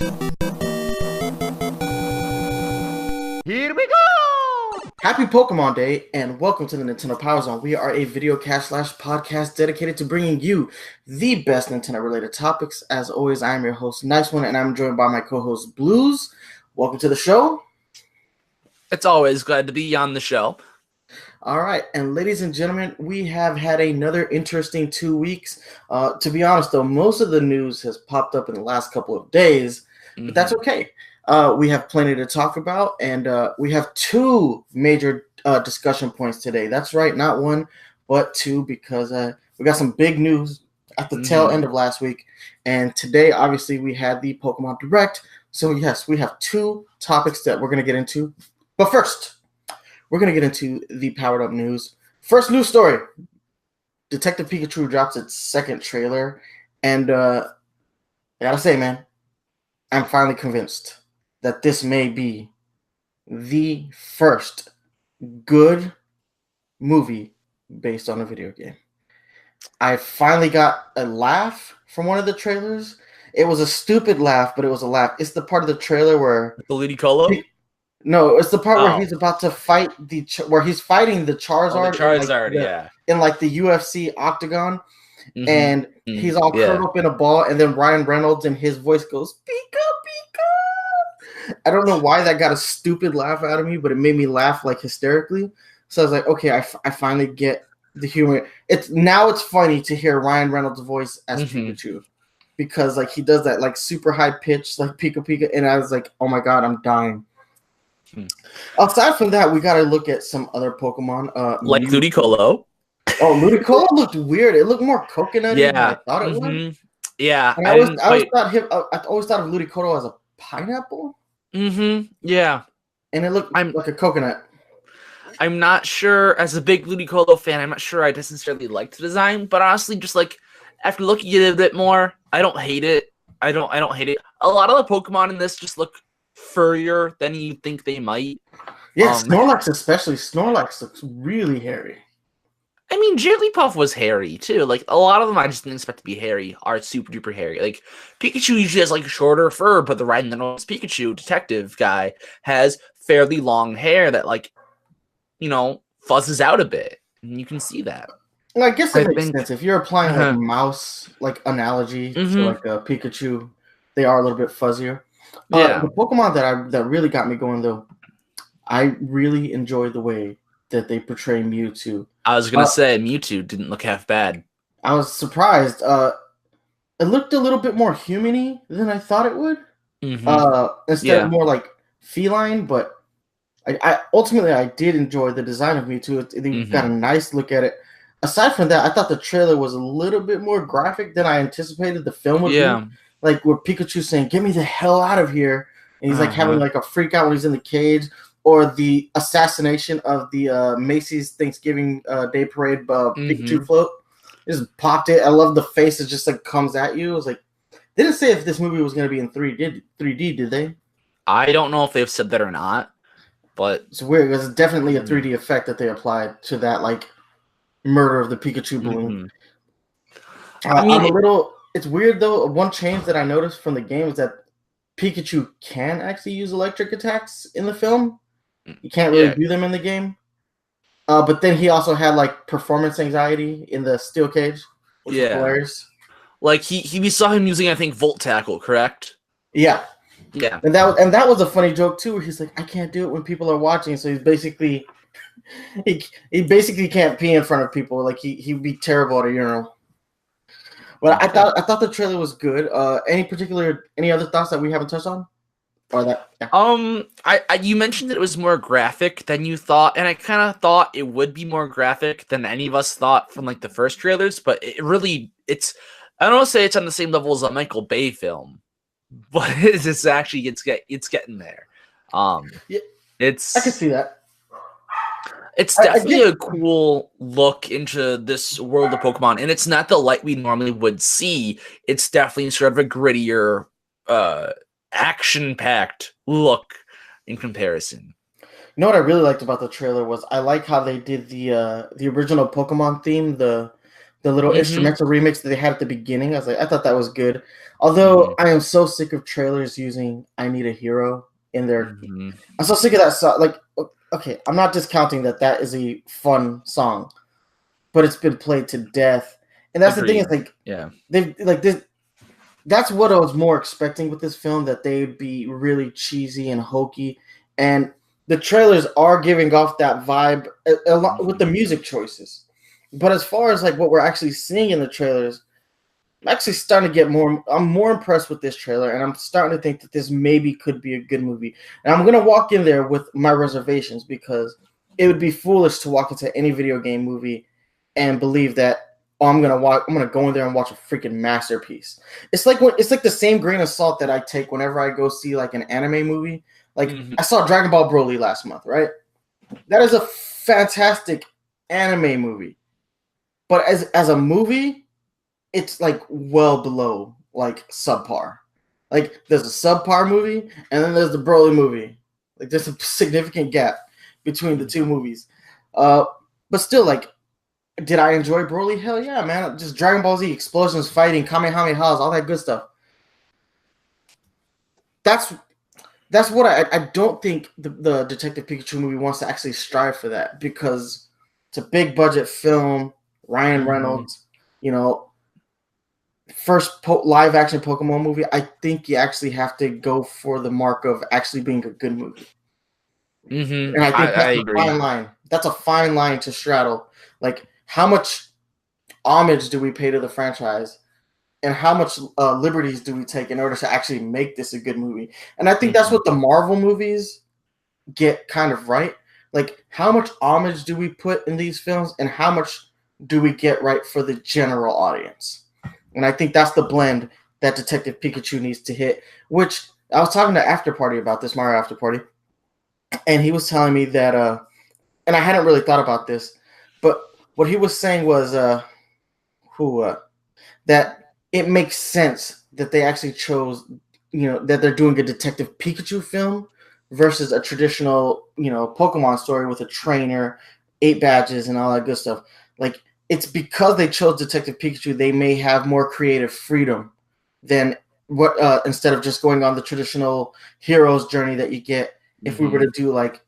Here we go! Happy Pokemon Day, and welcome to the Nintendo Power Zone. We are a video cast / podcast dedicated to bringing you the best Nintendo-related topics. As always, I am your host, Nice One, and I'm joined by my co-host, Blues. Welcome to the show. It's always glad to be on the show. All right, and ladies and gentlemen, we have had another interesting 2 weeks. To be honest, though, most of the news has popped up in the last couple of days, but that's okay. We have plenty to talk about, and we have two major discussion points today. That's right, not one, but two, because we got some big news at the tail end of last week. And today, obviously, we had the Pokemon Direct. So, yes, we have two topics that we're going to get into. But first, we're going to get into the powered up news. First news story. Detective Pikachu drops its second trailer. And I got to say, man, I'm finally convinced that this may be the first good movie based on a video game. I finally got a laugh from one of the trailers. It was a stupid laugh, but it was a laugh. It's the part of the trailer where... The Ludicolo? No, it's the part where he's about to fight where he's fighting the Charizard. In like the UFC octagon. And he's all curled up in a ball, and then Ryan Reynolds and his voice goes, Pika, Pika. I don't know why that got a stupid laugh out of me, but it made me laugh like hysterically. So I was like, okay, I finally get the humor. It's funny to hear Ryan Reynolds' voice as Pikachu, because like he does that like super high pitch like Pika Pika, and I was like, oh my god, I'm dying. Aside from that, we got to look at some other Pokemon, like Ludicolo. Oh, Ludicolo looked weird. It looked more coconutty than I thought it would. Yeah, and I always thought of Ludicolo as a pineapple. Yeah, and it looked like a coconut. I'm not sure, as a big Ludicolo fan, I'm not sure I necessarily liked the design, but honestly, just like after looking at it a bit more, I don't hate it. I don't hate it. A lot of the Pokemon in this just look furrier than you think they might. Yeah, Snorlax especially. Snorlax looks really hairy. I mean, Jigglypuff was hairy too. Like a lot of them, I just didn't expect to be hairy. Are super duper hairy. Like Pikachu usually has like shorter fur, but the Ryan Reynolds Pikachu detective guy has fairly long hair that fuzzes out a bit, and you can see that. Well, I guess it makes sense if you're applying like mouse analogy to like a Pikachu. They are a little bit fuzzier. The Pokemon that really got me going though, I really enjoyed the way that they portray Mewtwo. I was gonna say Mewtwo didn't look half bad. I was surprised. It looked a little bit more human-y than I thought it would. Instead of more like feline, but I ultimately did enjoy the design of Mewtwo. They got a nice look at it. Aside from that, I thought the trailer was a little bit more graphic than I anticipated the film would be. Like where Pikachu's saying, "Get me the hell out of here," and he's like having like a freak out when he's in the cage. Or the assassination of the Macy's Thanksgiving Day Parade Pikachu float. Just popped it. I love the face that just like comes at you. It was like, they didn't say if this movie was going to be in 3D, did they? I don't know if they've said that or not, but it's weird because it's definitely a 3D effect that they applied to that like murder of the Pikachu balloon. It's weird though. One change that I noticed from the game is that Pikachu can actually use electric attacks in the film. You can't really do them in the game. But then he also had like performance anxiety in the steel cage, which was hilarious. Like we saw him using, I think, Volt Tackle, correct? Yeah. And that was a funny joke too, where he's like, I can't do it when people are watching, so he's basically he basically can't pee in front of people. Like he'd be terrible at a urinal. Well, I thought the trailer was good. Any other thoughts that we haven't touched on? Or that? Yeah. You mentioned that it was more graphic than you thought, and I kind of thought it would be more graphic than any of us thought from like the first trailers. But it's I don't want to say it's on the same level as a Michael Bay film, but it's actually it's getting there. I can see that. It's definitely a cool look into this world of Pokemon, and it's not the light we normally would see. It's definitely sort of a grittier, action-packed look in comparison. You know what I really liked about the trailer was I like how they did the original Pokemon theme, the The little instrumental remix that they had at the beginning. I thought that was good. Although I am so sick of trailers using "I Need a Hero" in their. I'm so sick of that song. Like, okay, I'm not discounting that is a fun song, but it's been played to death. And that's the thing. Is like, they've like this. That's what I was more expecting with this film, that they'd be really cheesy and hokey. And the trailers are giving off that vibe a lot with the music choices. But as far as like what we're actually seeing in the trailers, I'm actually starting to get more. I'm more impressed with this trailer, and I'm starting to think that this maybe could be a good movie. And I'm gonna walk in there with my reservations, because it would be foolish to walk into any video game movie and believe that I'm gonna go in there and watch a freaking masterpiece. It's like the same grain of salt that I take whenever I go see like an anime movie. Like I saw Dragon Ball Broly last month, right? That is a fantastic anime movie, but as a movie, it's like well below like subpar. Like there's a subpar movie, and then there's the Broly movie. Like there's a significant gap between the two movies. But still, like, did I enjoy Broly? Hell yeah, man. Just Dragon Ball Z, explosions, fighting, Kamehamehas, all that good stuff. That's what I don't think the Detective Pikachu movie wants to actually strive for that, because it's a big budget film, Ryan Reynolds, first live action Pokemon movie. I think you actually have to go for the mark of actually being a good movie. And I think that's a fine line. That's a fine line to straddle. Like, how much homage do we pay to the franchise, and how much liberties do we take in order to actually make this a good movie? And I think that's what the Marvel movies get kind of right. Like, how much homage do we put in these films, and how much do we get right for the general audience? And I think that's the blend that Detective Pikachu needs to hit, which I was talking to After Party about this, Mario After Party, and he was telling me that, and I hadn't really thought about this, but what he was saying was that it makes sense that they actually chose, that they're doing a Detective Pikachu film versus a traditional, Pokemon story with a trainer, 8 badges, and all that good stuff. Like, it's because they chose Detective Pikachu, they may have more creative freedom than what instead of just going on the traditional hero's journey that you get if we were to do, like,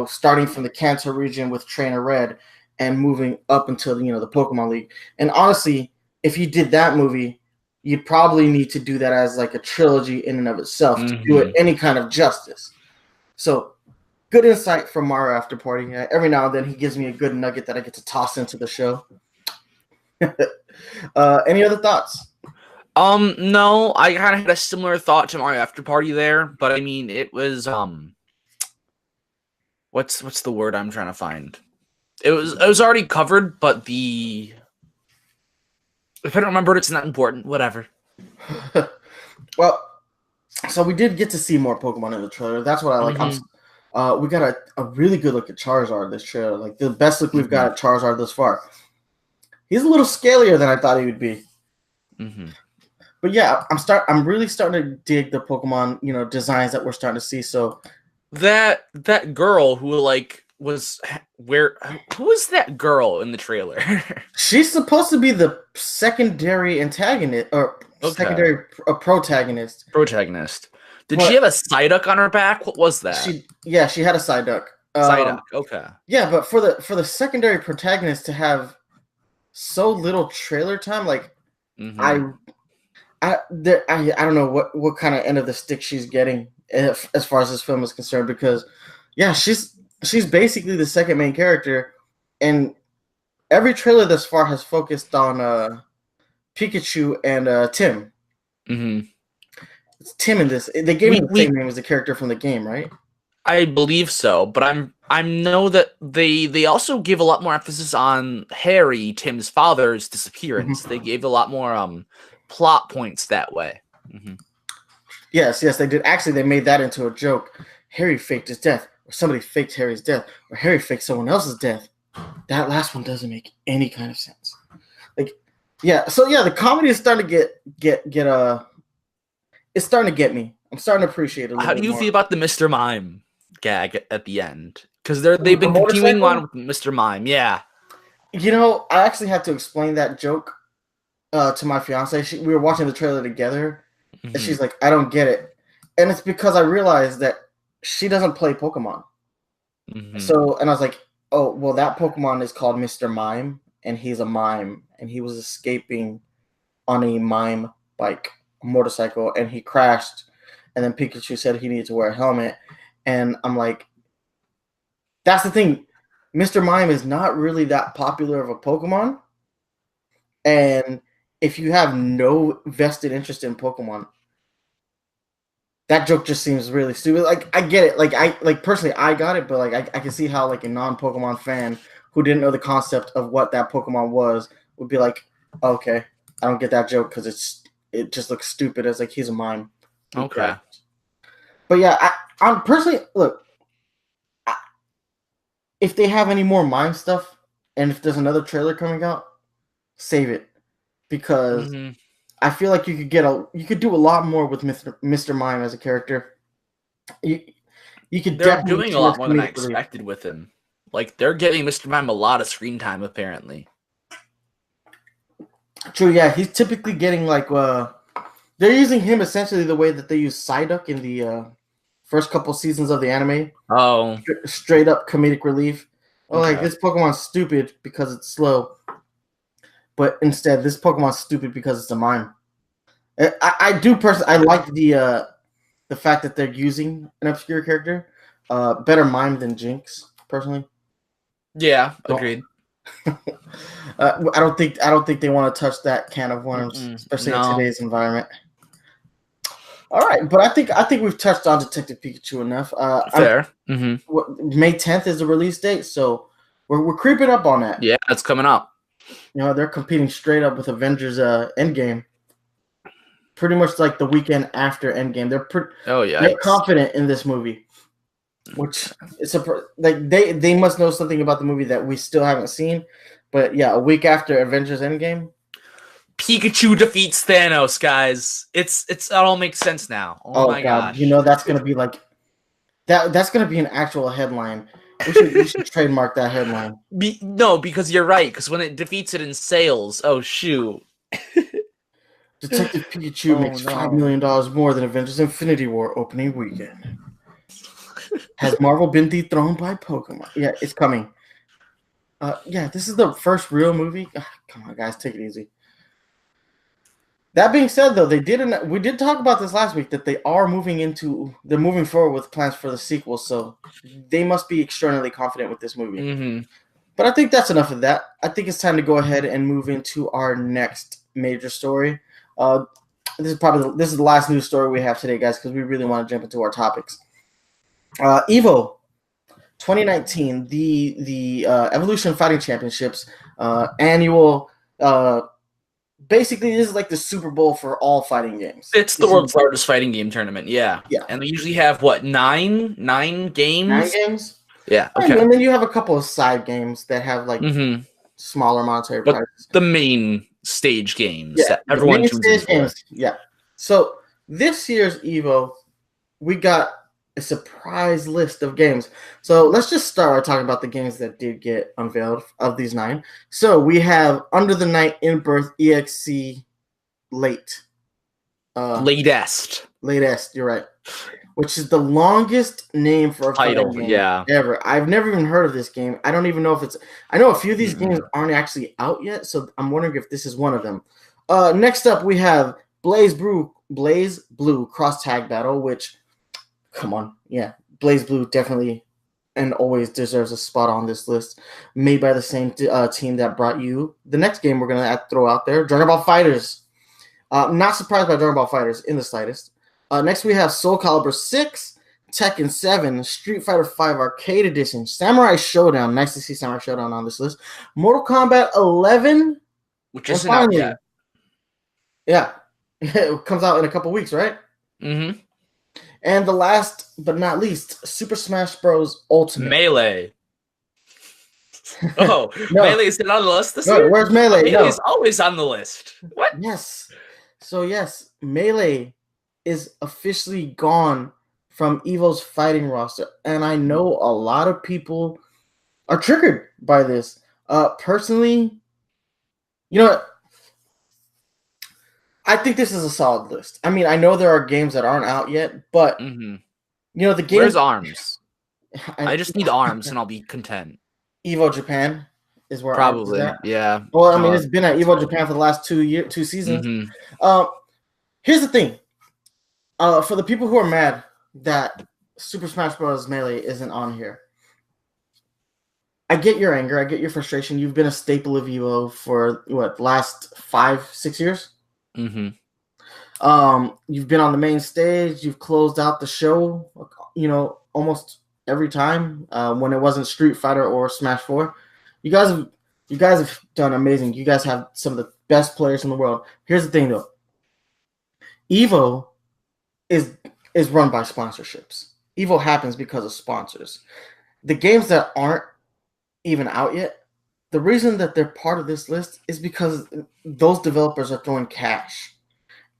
starting from the Kanto region with Trainer Red and moving up until, the Pokemon League. And honestly, if you did that movie, you'd probably need to do that as like a trilogy in and of itself to do it any kind of justice. So, good insight from Mario After Party. Every now and then he gives me a good nugget that I get to toss into the show. Any other thoughts? No, I kind of had a similar thought to Mario After Party there, but I mean, it was what's the word I'm trying to find? It was already covered, but if I don't remember it, it's not important. Whatever. Well, so we did get to see more Pokemon in the trailer. That's what I like. We got a really good look at Charizard this trailer. Like, the best look we've got at Charizard thus far. He's a little scalier than I thought he would be. But yeah, I'm really starting to dig the Pokemon, designs that we're starting to see. So that girl who who was that girl in the trailer? She's supposed to be the secondary antagonist or secondary protagonist. Did she have a Psyduck on her back? What was that? She had a Psyduck. Psyduck. Okay. Yeah, but for the secondary protagonist to have so little trailer time, like I don't know what kind of end of the stick she's getting as far as this film is concerned, because she's basically the second main character, and every trailer thus far has focused on Pikachu and Tim. It's Tim in this. They gave him the same name as the character from the game, right? I believe so, but I know that they also gave a lot more emphasis on Harry, Tim's father's disappearance. They gave a lot more plot points that way. Yes, they did. Actually, they made that into a joke. Harry faked his death, or somebody faked Harry's death, or Harry faked someone else's death. That last one doesn't make any kind of sense. The comedy is starting to get it's starting to get me. I'm starting to appreciate it. How do you feel about the Mr. Mime gag at the end? Because they've been continuing on with Mr. Mime. Yeah, I actually had to explain that joke to my fiance. We were watching the trailer together, and she's like, "I don't get it," and it's because I realized that she doesn't play Pokemon. So, and I was like, "Oh, well, that Pokemon is called Mr. Mime, and he's a mime, and he was escaping on a mime bike, a motorcycle, and he crashed, and then Pikachu said he needed to wear a helmet, and I'm like, that's the thing, Mr. Mime is not really that popular of a Pokemon, and if you have no vested interest in Pokemon, that joke just seems really stupid. Like, I get it. Like personally, I got it, but like I can see how like a non-Pokemon fan who didn't know the concept of what that Pokemon was would be like, okay, I don't get that joke because it just looks stupid as like he's a mime. Okay. But yeah, I'm personally look. If they have any more mime stuff, and if there's another trailer coming out, save it because I feel like you could do a lot more with Mr. Mime as a character. You could. They're doing a lot more than I expected with him. Like they're giving Mr. Mime a lot of screen time apparently. True, yeah, he's typically getting like they're using him essentially the way that they use Psyduck in the first couple seasons of the anime. Oh, straight up comedic relief. Oh, okay. Like this Pokemon's stupid because it's slow, but instead this Pokemon's stupid because it's a mime. I do personally I like the fact that they're using an obscure character, better mime than Jinx personally. Yeah, agreed. I don't think they want to touch that can of worms, especially in today's environment. All right, but I think we've touched on Detective Pikachu enough. Fair. May 10th is the release date, so we're creeping up on that. Yeah, it's coming up. They're competing straight up with Avengers Endgame. Pretty much like the weekend after Endgame. They're confident in this movie, which is they must know something about the movie that we still haven't seen. But yeah, a week after Avengers Endgame, Pikachu defeats Thanos, guys. It all makes sense now. Oh my gosh. That's gonna be like that's gonna be an actual headline. We should trademark that headline. No, because you're right. Because when it defeats it in sales, oh shoot. Detective Pikachu makes $5 million more than Avengers Infinity War opening weekend. Has Marvel been dethroned by Pokemon? Yeah, it's coming. Yeah, this is the first real movie. Come on, guys, take it easy. That being said, though, we did talk about this last week that they're moving forward with plans for the sequel, so they must be extraordinarily confident with this movie. But I think that's enough of that. I think it's time to go ahead and move into our next major story. This is the last news story we have today, guys, because we really want to jump into our topics. Evo 2019, the Evolution Fighting Championships annual. Basically, this is like the Super Bowl for all fighting games. It's the world's largest fighting game tournament, yeah. And they usually have, nine games? 9 games? Yeah, okay. And then you have a couple of side games that have, smaller monetary prizes. The main stage games that everyone tunes in for. Yeah. So, this year's Evo, we got a surprise list of games. So let's just start by talking about the games that did get unveiled of these 9. So we have Under the Night In Birth EXC Late. Latest, you're right. Which is the longest name for a title game ever. I've never even heard of this game. I don't even know if I know a few of these games aren't actually out yet, so I'm wondering if this is one of them. Next up we have Blaze Blue Cross Tag Battle, which come on. Yeah. Blaze Blue definitely and always deserves a spot on this list. Made by the same team that brought you the next game we're going to throw out there, Dragon Ball Fighters. Not surprised by Dragon Ball Fighters in the slightest. Next we have Soul Calibur 6, Tekken 7, Street Fighter 5 Arcade Edition, Samurai Showdown. Nice to see Samurai Showdown on this list. Mortal Kombat 11. Which isn't out yet. Yeah. It comes out in a couple weeks, right? Mm-hmm. And the last but not least, Super Smash Bros. Ultimate. Melee. Oh, Melee is not on the list this year? Where's Melee? Melee is always on the list. What? Yes. So, yes, Melee is officially gone from Evo's fighting roster. And I know a lot of people are triggered by this. Personally, you know what? I think this is a solid list. I mean, I know there are games that aren't out yet, but Mm-hmm. the game. Where's Arms? I just need Arms, and I'll be content. Evo Japan is where Arms is Probably, at. yeah. Well, I mean, it's been at Evo Japan for the last 2 seasons. Mm-hmm. Here's the thing. For the people who are mad that Super Smash Bros. Melee isn't on here, I get your anger. I get your frustration. You've been a staple of Evo for last 5-6 years. Mm-hmm. You've been on the main stage. You've closed out the show, almost every time when it wasn't Street Fighter or Smash 4. You guys have done amazing. You guys have some of the best players in the world. Here's the thing, though. Evo is run by sponsorships. Evo happens because of sponsors. The games that aren't even out yet, the reason that they're part of this list is because those developers are throwing cash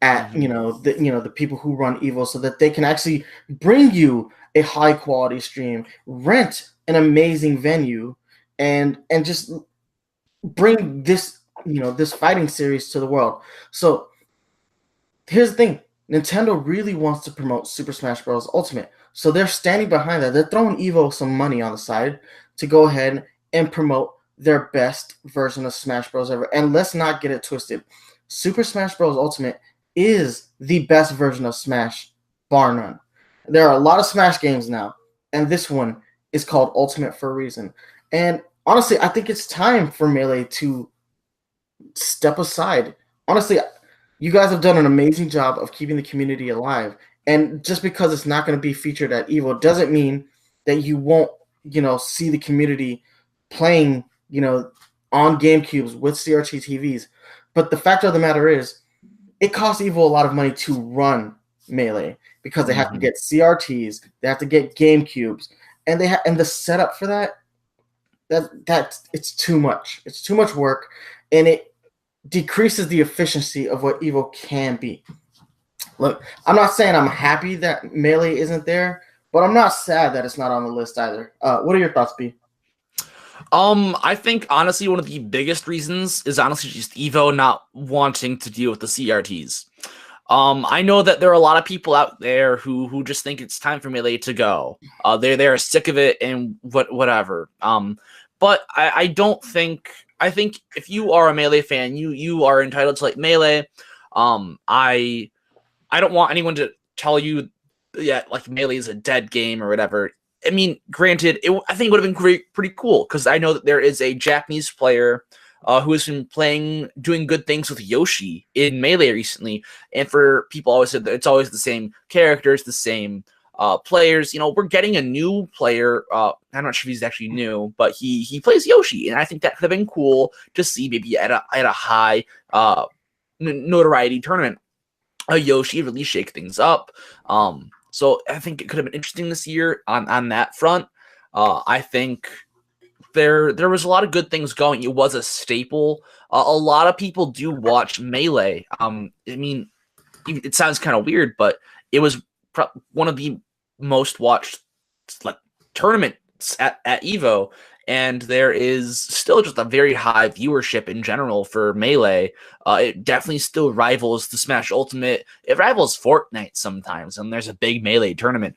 at the people who run Evo so that they can actually bring you a high quality stream, rent an amazing venue, and just bring this this fighting series to the world. So here's the thing. Nintendo really wants to promote Super Smash Bros. Ultimate. So they're standing behind that. They're throwing Evo some money on the side to go ahead and promote their best version of Smash Bros. Ever. And let's not get it twisted. Super Smash Bros. Ultimate is the best version of Smash, bar none. There are a lot of Smash games now, and this one is called Ultimate for a reason. And honestly, I think it's time for Melee to step aside. Honestly, you guys have done an amazing job of keeping the community alive. And just because it's not going to be featured at Evo doesn't mean that you won't, see the community playing, on GameCubes with CRT TVs. But the fact of the matter is, it costs Evo a lot of money to run Melee because they have to get CRTs, they have to get GameCubes, and and the setup for that it's too much. It's too much work, and it decreases the efficiency of what Evo can be. Look, I'm not saying I'm happy that Melee isn't there, but I'm not sad that it's not on the list either. What are your thoughts, B? I think honestly one of the biggest reasons is honestly just Evo not wanting to deal with the CRTs. I know that there are a lot of people out there who just think it's time for Melee to go. They're sick of it and whatever. But I don't think. I think if you are a Melee fan, you are entitled to like Melee. I don't want anyone to tell you like Melee is a dead game or whatever. I mean, granted, I think it would have been pretty cool because I know that there is a Japanese player who has been doing good things with Yoshi in Melee recently. And for people always said that it's always the same characters, the same players. We're getting a new player. I'm not sure if he's actually new, but he plays Yoshi, and I think that could have been cool to see maybe at a high notoriety tournament. Yoshi really shake things up. So I think it could have been interesting this year on that front. I think there was a lot of good things going. It was a staple. A lot of people do watch Melee. I mean, it sounds kind of weird, but it was one of the most watched tournaments at Evo, and there is still just a very high viewership in general for Melee. It definitely still rivals the Smash Ultimate. It rivals Fortnite sometimes, and there's a big Melee tournament.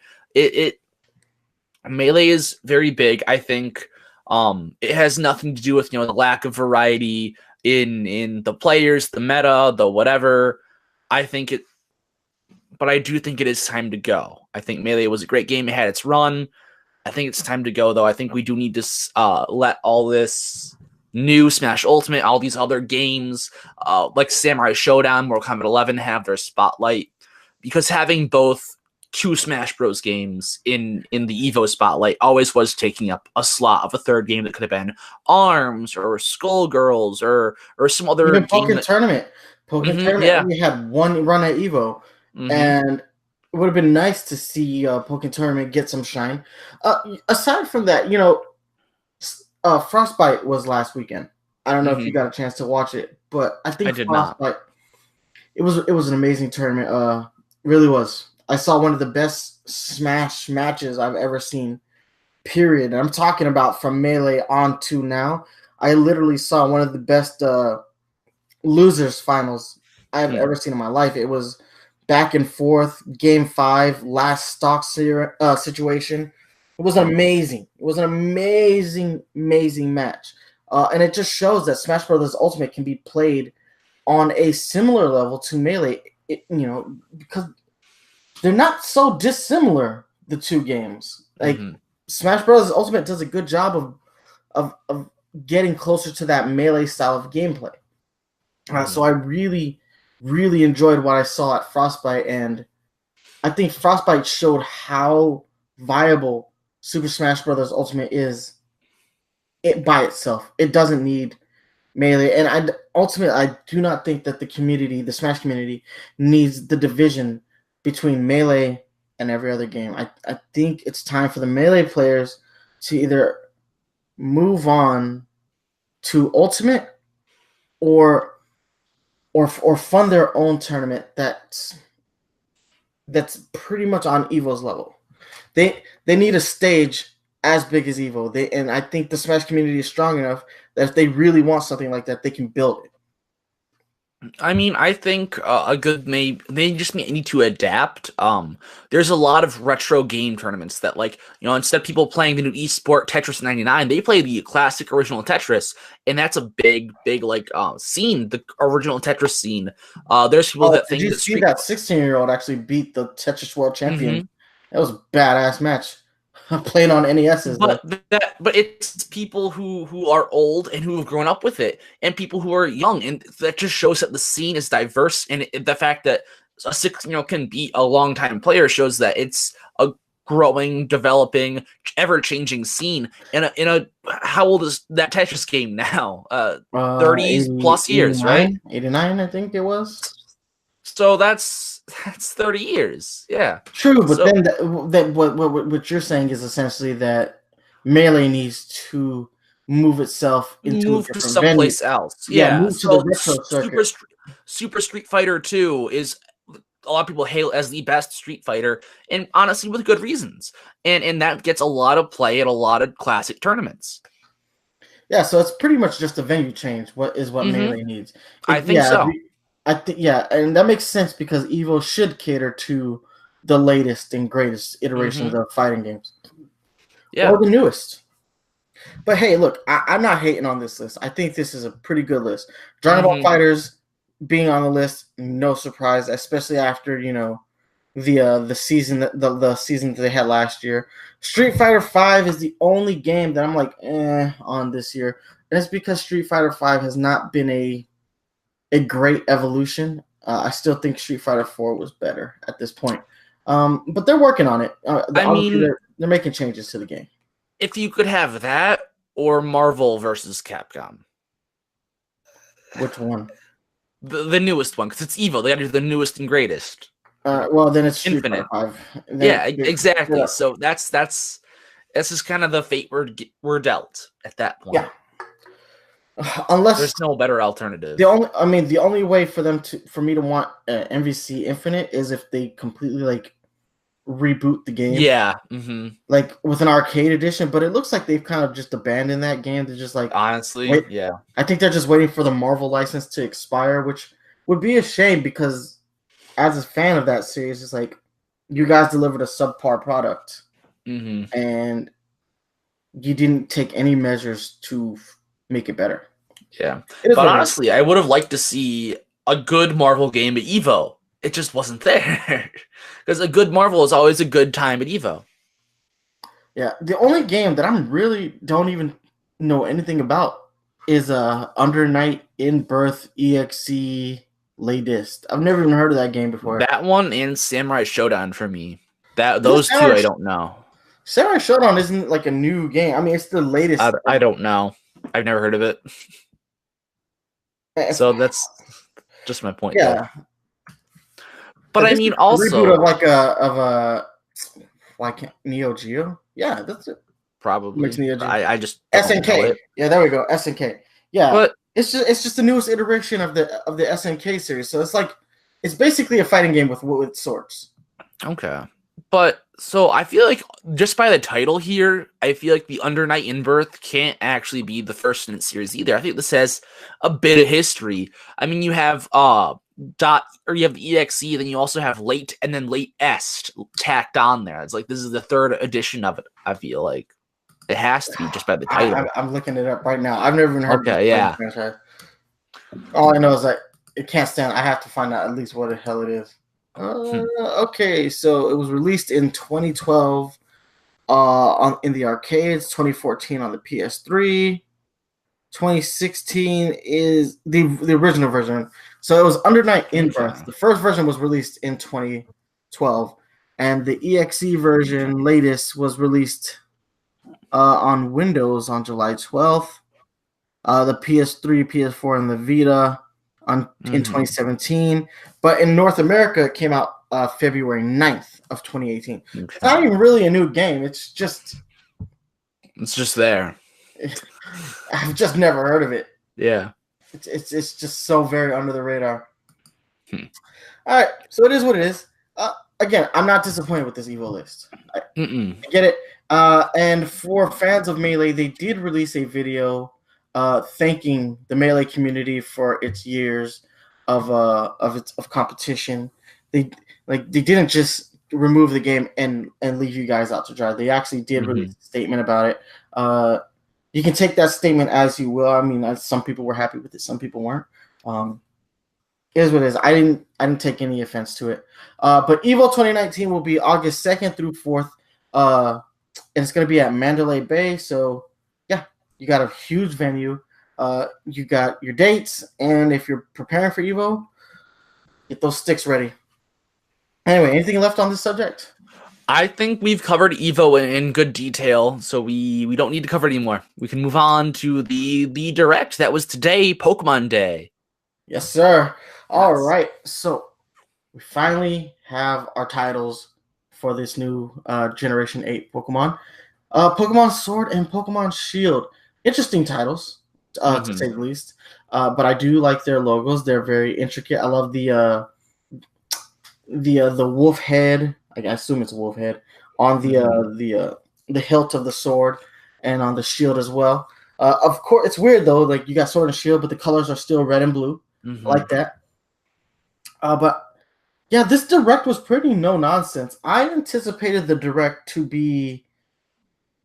Melee is very big. I think it has nothing to do with the lack of variety in the players, the meta, the whatever. But I do think it is time to go. I think Melee was a great game. It had its run. I think it's time to go, though. I think we do need to let all this new Smash Ultimate, all these other games, like Samurai Showdown, Mortal Kombat 11, have their spotlight. Because having both two Smash Bros. Games in the Evo spotlight always was taking up a slot of a third game that could have been ARMS or Skullgirls or some other Even game. Pokken Tournament. Tournament only had one run at Evo. And it would have been nice to see Pokken Tournament get some shine. Aside from that, Frostbite was last weekend. I don't know if you got a chance to watch it, but I think Frostbite. It was an amazing tournament. Really was. I saw one of the best Smash matches I've ever seen. Period. And I'm talking about from Melee on to now. I literally saw one of the best losers finals I've ever seen in my life. It was back and forth, game 5, last stock situation. It was amazing. It was an amazing match. And it just shows that Smash Bros. Ultimate can be played on a similar level to Melee, because they're not so dissimilar, the two games. Like, Smash Bros. Ultimate does a good job of getting closer to that Melee style of gameplay. So I really, really enjoyed what I saw at Frostbite, and I think Frostbite showed how viable Super Smash Bros. Ultimate is by itself. It doesn't need Melee, and I do not think that the Smash community, needs the division between Melee and every other game. I think it's time for the Melee players to either move on to Ultimate or fund their own tournament that's pretty much on Evo's level. They need a stage as big as Evo. And I think the Smash community is strong enough that if they really want something like that, they can build it. I mean, I think they just need to adapt. There's a lot of retro game tournaments that, like, instead of people playing the new eSport Tetris 99, they play the classic original Tetris, and that's a big scene, the original Tetris scene. There's people that think did you see that 16-year-old actually beat the Tetris World Champion? That was a badass match. Playing on NESs, but it's people who are old and who have grown up with it, and people who are young, and that just shows that the scene is diverse, and the fact that a 16-year-old can beat a long-time player shows that it's a growing, developing, ever-changing scene. How old is that Tetris game now? 30 plus years, right? 89, I think it was. So that's 30 years. Yeah. True, but then what you're saying is essentially that Melee needs to move itself into someplace else. Yeah. Move to the retro circuit. Super Street Fighter 2 is, a lot of people hail as the best Street Fighter, and honestly with good reasons. And that gets a lot of play at a lot of classic tournaments. Yeah, so it's pretty much just a venue change. What Melee needs? I think so. And that makes sense because Evo should cater to the latest and greatest iterations of fighting games. Yeah. Or the newest. But hey, look, I'm not hating on this list. I think this is a pretty good list. Dragon Ball Fighters being on the list, no surprise, especially after, the season the season that they had last year. Street Fighter V is the only game that I'm like, on this year. And it's because Street Fighter V has not been a great evolution. I still think Street Fighter 4 was better at this point. But they're working on it. They're making changes to the game. If you could have that or Marvel versus Capcom. Which one? The newest one, because it's Evo. They got to do the newest and greatest. Well, then it's Street Infinite. Fighter 5. Yeah, exactly. Yeah. So that's just kind of the fate we're dealt at that point. Yeah. Unless there's no better alternative. The only way for me to want MVC Infinite is if they completely reboot the game. Yeah. Like with an arcade edition, but it looks like they've kind of just abandoned that game. They're just honestly, yeah. I think they're just waiting for the Marvel license to expire, which would be a shame because as a fan of that series, it's like you guys delivered a subpar product, and you didn't take any measures to make it better. Yeah, but honestly, I would have liked to see a good Marvel game at Evo. It just wasn't there. Because a good Marvel is always a good time at Evo. Yeah, the only game that I really don't even know anything about is Under Night In Birth EXE Latest. I've never even heard of that game before. That one and Samurai Showdown for me. Those two I don't know. Samurai Showdown isn't like a new game. I mean, it's the latest. I don't know. I've never heard of it. So that's just my point. Yeah. Though. But I mean, also reboot of Neo Geo. Yeah, that's it. Probably. Neo Geo. I just SNK. Yeah, there we go. SNK. Yeah, but it's just the newest iteration of the SNK series. So it's basically a fighting game with swords. Okay, but So I feel like just by the title here, I feel like the Under Night in Birth can't actually be the first in its series either. I think this has a bit of history. I mean, you have you have the EXE, then you also have Late and then Late Est tacked on there. It's like this is the third edition of it. I feel like it has to be just by the title. I'm looking it up right now. I've never even heard of Okay, yeah. franchise. All I know is that it can't stand. I have to find out at least what the hell it is. Okay, so it was released in 2012 in the arcades, 2014 on the PS3, 2016 is the original version. So it was Under Night in Birth. The first version was released in 2012, and the EXE version latest was released on Windows on July 12th. The PS3, PS4, and the Vita in 2017, but in North America it came out February 9th of 2018. Okay. It's not even really a new game. It's just there. I've just never heard of it. Yeah. It's just so very under the radar. All right, so it is what it is. Again, I'm not disappointed with this Evo list. I get it. And for fans of Melee, they did release a video thanking the Melee community for its years of competition. They didn't just remove the game and leave you guys out to dry. They actually did release a statement about it. You can take that statement as you will. I mean, some people were happy with it, some people weren't. It is what it is. I didn't take any offense to it. But Evo 2019 will be August 2nd through 4th, and it's going to be at Mandalay Bay. So yeah, you got a huge venue. You got your dates, and if you're preparing for Evo, get those sticks ready. Anyway, anything left on this subject? I think we've covered Evo in good detail, so we don't need to cover it anymore. We can move on to the Direct. That was today, Pokemon Day. Yes, sir. All right. So we finally have our titles for this new Generation 8 Pokemon. Pokemon Sword and Pokemon Shield. Interesting titles, to say the least. But I do like their logos. They're very intricate. I love the wolf head. I assume it's a wolf head on the hilt of the sword and on the shield as well. Of course, it's weird though. Like you got sword and shield, but the colors are still red and blue. I like that. But yeah, this Direct was pretty no nonsense. I anticipated the Direct to be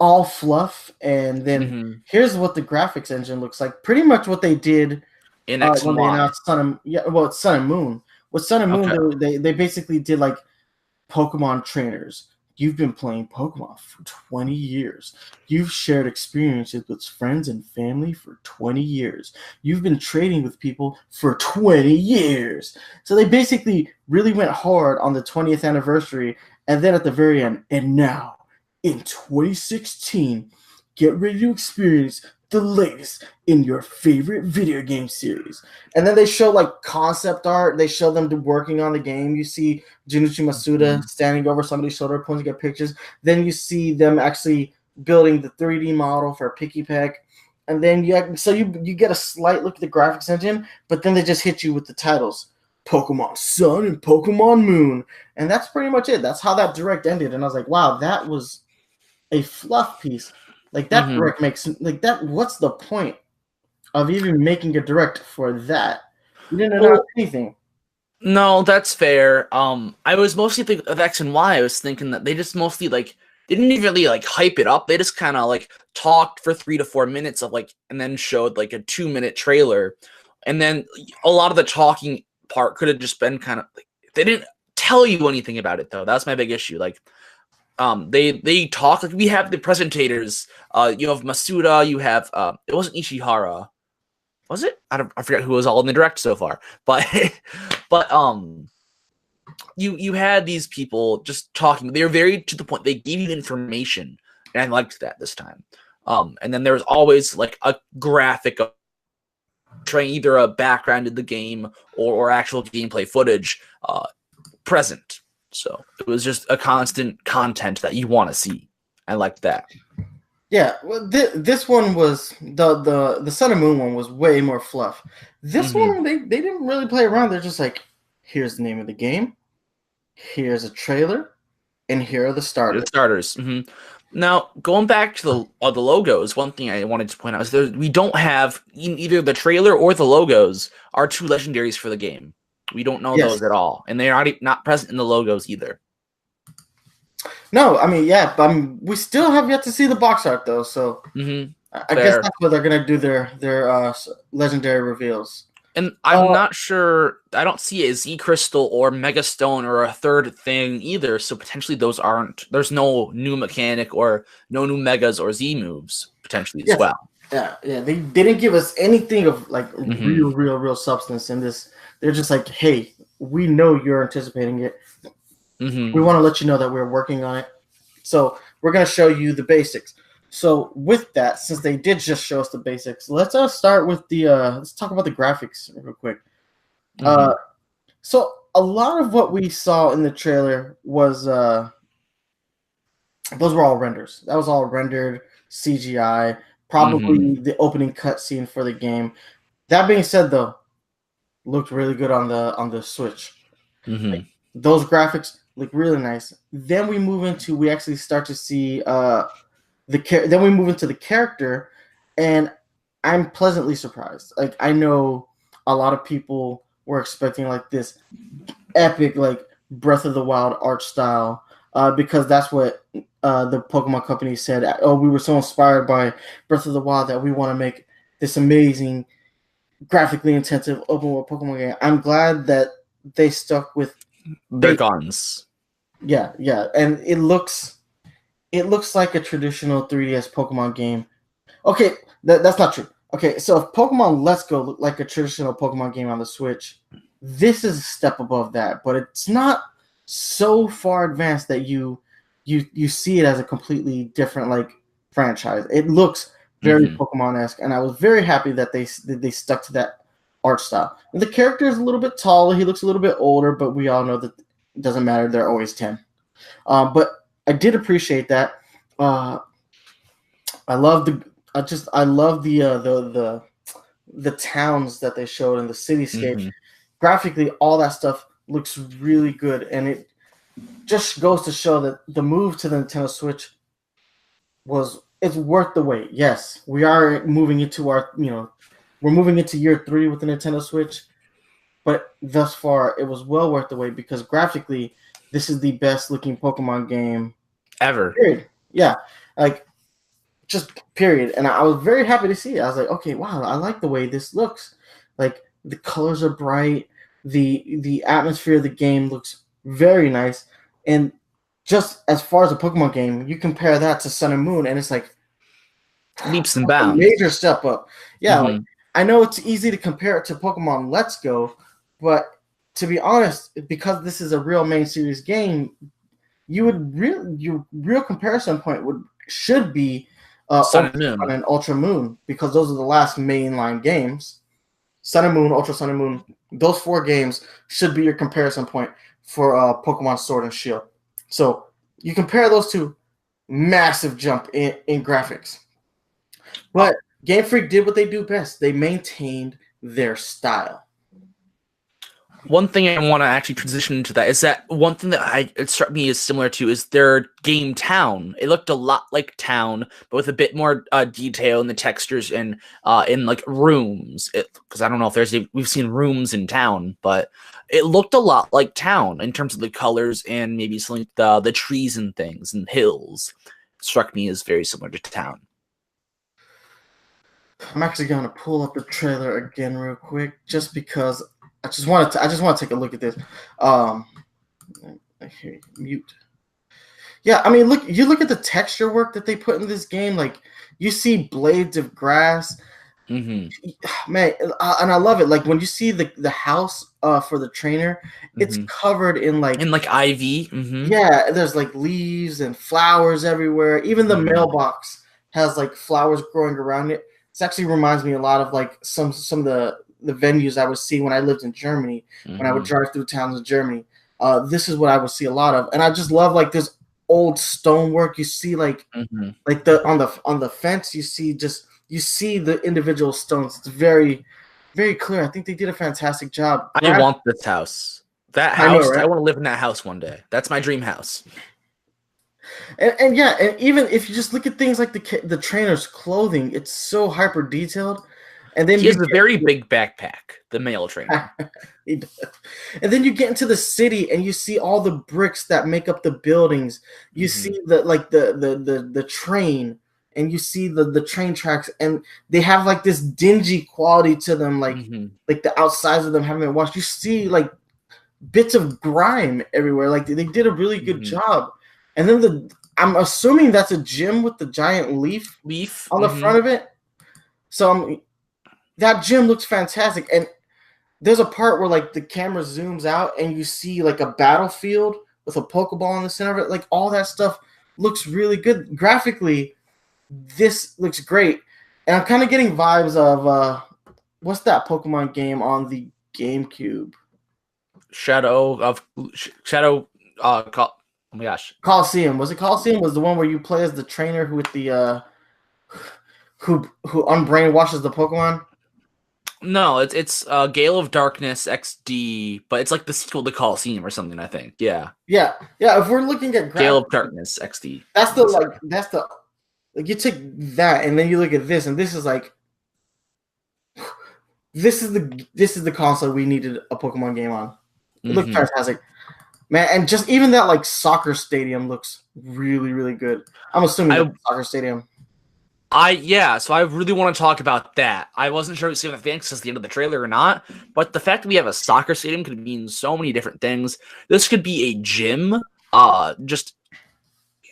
all fluff, and then here's what the graphics engine looks like. Pretty much what they did in when they announced it's Sun and Moon. With Sun and Moon, they basically did like Pokemon trainers. You've been playing Pokemon for 20 years. You've shared experiences with friends and family for 20 years. You've been trading with people for 20 years. So they basically really went hard on the 20th anniversary, and then at the very end, and now in 2016, get ready to experience the latest in your favorite video game series. And then they show like concept art. They show them working on the game. You see Junichi Masuda standing over somebody's shoulder, pointing at pictures. Then you see them actually building the 3D model for Pikipek. And then you get a slight look at the graphics engine, but then they just hit you with the titles. Pokemon Sun and Pokemon Moon. And that's pretty much it. That's how that Direct ended. And I was like, wow, that was a fluff piece. Like that Direct makes like that. What's the point of even making a Direct for that? You didn't announce anything. No, that's fair. I was mostly thinking of X and Y. I was thinking that they just mostly like they didn't even really like hype it up. They just kind of like talked for 3 to 4 minutes of like, and then showed like a 2-minute trailer, and then a lot of the talking part could have just been kind of like they didn't tell you anything about it though. That's my big issue. Like. They talk like we have the presentators. You have Masuda. You have it wasn't Ishihara, was it? I forget who was all in the Direct so far, but you had these people just talking. They were very to the point. They gave you information, and I liked that this time. And then there was always like a graphic of showing either a background in the game or actual gameplay footage present. So it was just a constant content that you want to see. I liked that. Yeah, well, this one was the Sun and Moon one was way more fluff. This one they didn't really play around. They're just like, here's the name of the game, here's a trailer, And here are the The starters. starters. Now, going back to the logos, one thing I wanted to point out is we don't have either the trailer or the logos are two legendaries for the game. We don't know Yes. those at all, and they are not present in the logos either. No, I mean, yeah, but we still have yet to see the box art though, so I guess that's where they're gonna do their legendary reveals. And I'm not sure. I don't see a Z Crystal or Mega Stone or a third thing either. So potentially those aren't. There's no new mechanic or no new Megas or Z moves potentially as well. Yeah. They didn't give us anything of like real substance in this. They're just like, hey, we know you're anticipating it. We want to let you know that we're working on it. So we're gonna show you the basics. So with that, since they did just show us the basics, let's start with the let's talk about the graphics real quick. So a lot of what we saw in the trailer was those were all renders. That was all rendered CGI, probably the opening cutscene for the game. That being said, though, looked really good on the Switch. Like, those graphics look really nice. Then we actually start to see then we move into the character, and I'm pleasantly surprised. Like, I know a lot of people were expecting like this epic like Breath of the Wild art style because that's what the Pokemon company said. Oh, we were so inspired by Breath of the Wild that we want to make this amazing graphically intensive open world Pokemon game. I'm glad that they stuck with their guns. Yeah, and it looks like a traditional 3DS Pokemon game. Okay, that's not true. Okay, so if Pokemon Let's Go looked like a traditional Pokemon game on the Switch, this is a step above that, but it's not so far advanced that you see it as a completely different like franchise. It looks very Pokemon-esque, and I was very happy that they stuck to that art style. And the character is a little bit taller. He looks a little bit older, but we all know that it doesn't matter. They're always 10. But I did appreciate that. I love the towns that they showed in the cityscape. Graphically, all that stuff looks really good, and it just goes to show that the move to the Nintendo Switch it's worth the wait. Yes, we are moving into we're moving into year 3 with the Nintendo Switch, but thus far it was well worth the wait because graphically, this is the best looking Pokemon game ever. Period. Yeah, like just period. And I was very happy to see it. I was like, okay, wow, I like the way this looks. Like the colors are bright, the atmosphere of the game looks very nice, and just as far as a Pokemon game, you compare that to Sun and Moon, and it's like leaps and bounds, a major step up. Yeah, like I know it's easy to compare it to Pokemon Let's Go, but to be honest, because this is a real main series game, your real comparison point should be Sun and Moon and Ultra Moon, because those are the last mainline games. Sun and Moon, Ultra Sun and Moon, those 4 games should be your comparison point for Pokemon Sword and Shield. So you compare those two, massive jump in graphics. But Game Freak did what they do best. They maintained their style. One thing I want to actually transition into that is that one thing that it struck me as similar to is their game Town. It looked a lot like Town, but with a bit more detail in the textures and in like rooms. Because I don't know if we've seen rooms in Town, but it looked a lot like Town in terms of the colors and maybe some like the trees and things and hills. It struck me as very similar to Town. I'm actually going to pull up the trailer again real quick, just because I just want to take a look at this. Here, mute. Yeah, I mean, you look at the texture work that they put in this game. Like, you see blades of grass. Man, and I love it. Like when you see the house for the trainer, it's covered in like ivy. Yeah, there's like leaves and flowers everywhere. Even the mailbox has like flowers growing around it. This actually reminds me a lot of like some of the venues I would see when I lived in Germany, when I would drive through towns in Germany. This is what I would see a lot of, and I just love like this old stonework. You see like on the fence, you see the individual stones. It's very, very clear. I think they did a fantastic job. I want this house. That house, I know, right? I want to live in that house one day. That's my dream house. And yeah, and even if you just look at things like the trainer's clothing, it's so hyper detailed. And then He has a very big backpack, the male trainer. He does. And then you get into the city and you see all the bricks that make up the buildings. You see the train, and you see the train tracks, and they have like this dingy quality to them, like the outsides of them haven't been washed. You see like bits of grime everywhere. Like they did a really good job. And then I'm assuming that's a gym with the giant leaf on the front of it. So that gym looks fantastic. And there's a part where like the camera zooms out and you see like a battlefield with a Pokeball in the center of it. Like all that stuff looks really good. Graphically, this looks great. And I'm kind of getting vibes of what's that Pokemon game on the GameCube? Oh my gosh. Coliseum. Was it Coliseum? Was the one where you play as the trainer who with the who unbrainwashes the Pokemon? No, it's Gale of Darkness XD, but it's like the sequel to Coliseum or something, I think. Yeah. If we're looking at Gale of Darkness XD. That's the you take that and then you look at this, and this is like this is the console we needed a Pokemon game on. It looked fantastic. Man, and just even that like soccer stadium looks really, really good. I'm assuming soccer stadium. So I really want to talk about that. I wasn't sure if it was the thanks at the end of the trailer or not, but the fact that we have a soccer stadium could mean so many different things. This could be a gym, just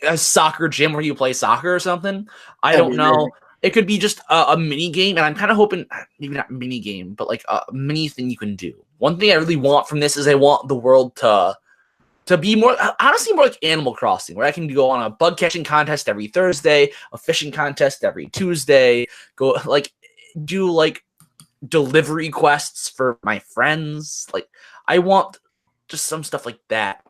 a soccer gym where you play soccer or something. I don't know. It could be just a mini game, and I'm kind of hoping, maybe not mini game, but like a mini thing you can do. One thing I really want from this is I want the world to be more, honestly, more like Animal Crossing, where I can go on a bug catching contest every Thursday, a fishing contest every Tuesday, do delivery quests for my friends. Like, I want just some stuff like that.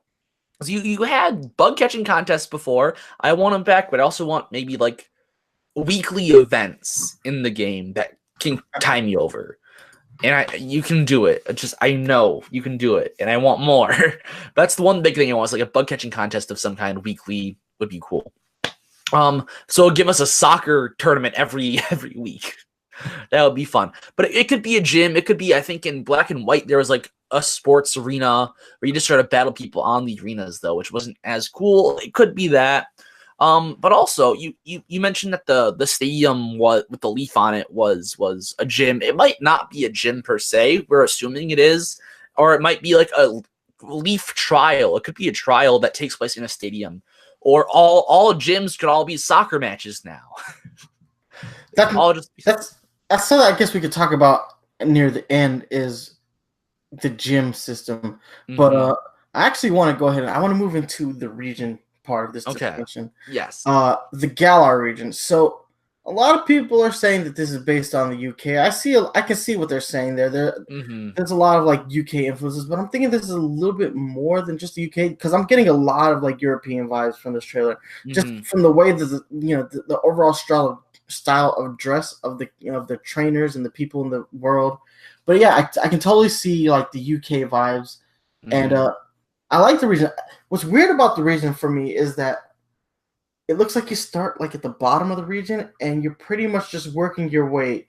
So you had bug catching contests before. I want them back, but I also want maybe like weekly events in the game that can time you over. And you can do it. I know you can do it, and I want more. That's the one big thing I want. Is like a bug catching contest of some kind weekly would be cool. So give us a soccer tournament every week. That would be fun. But it could be a gym. It could be, I think, in Black and White there was like a sports arena where you just sort of battle people on the arenas, though, which wasn't as cool. It could be that. But also, you mentioned that the stadium with the leaf on it was a gym. It might not be a gym per se. We're assuming it is, or it might be like a leaf trial. It could be a trial that takes place in a stadium, or all gyms could all be soccer matches now. That's something I guess we could talk about near the end is the gym system. But I actually want to go ahead and I want to move into the region part of this discussion. Yes. The Galar region. So a lot of people are saying that this is based on the UK. I can see what they're saying there. There's a lot of like UK influences, but I'm thinking this is a little bit more than just the UK because I'm getting a lot of like European vibes from this trailer, just from the way that the overall style of dress of the trainers and the people in the world. But yeah, I can totally see like the UK vibes, and I like the region. What's weird about the region for me is that it looks like you start like at the bottom of the region and you're pretty much just working your way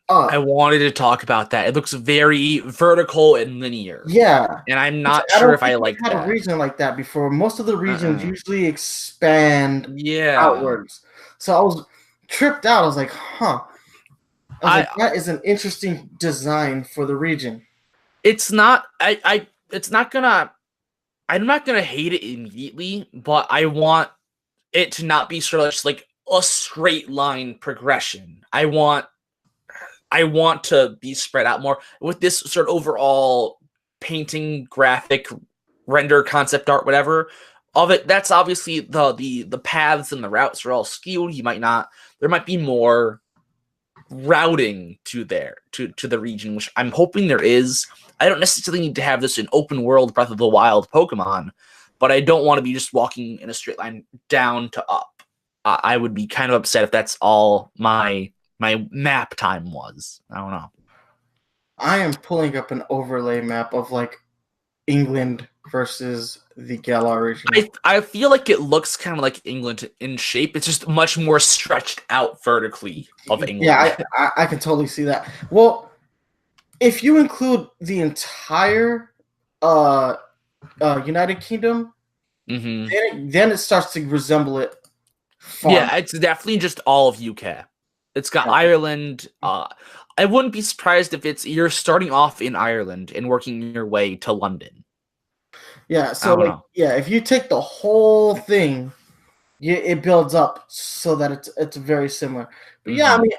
up. I wanted to talk about that. It looks very vertical and linear. Yeah. And I'm not sure if I like that. I had a region like that before. Most of the regions usually expand outwards. So I was tripped out. I was like, huh. That is an interesting design for the region. It's not I'm not gonna hate it immediately, but I want it to not be sort of just like a straight line progression. I want to be spread out more with this sort of overall painting, graphic, render, concept art, whatever of it. That's obviously the paths and the routes are all skewed. There might be more routing to the region, which I'm hoping there is. I don't necessarily need to have this in open world Breath of the Wild Pokemon, but I don't want to be just walking in a straight line down to up. I would be kind of upset if that's all my map time was. I don't know. I am pulling up an overlay map of like England versus the Galar region. I feel like it looks kind of like England in shape. It's just much more stretched out vertically of England. Yeah, I can totally see that. Well, if you include the entire United Kingdom, then it starts to resemble it. Yeah, it's definitely just all of UK. It's got Ireland. I wouldn't be surprised if you're starting off in Ireland and working your way to London. Yeah, so if you take the whole thing, it builds up so that it's very similar. But I mean,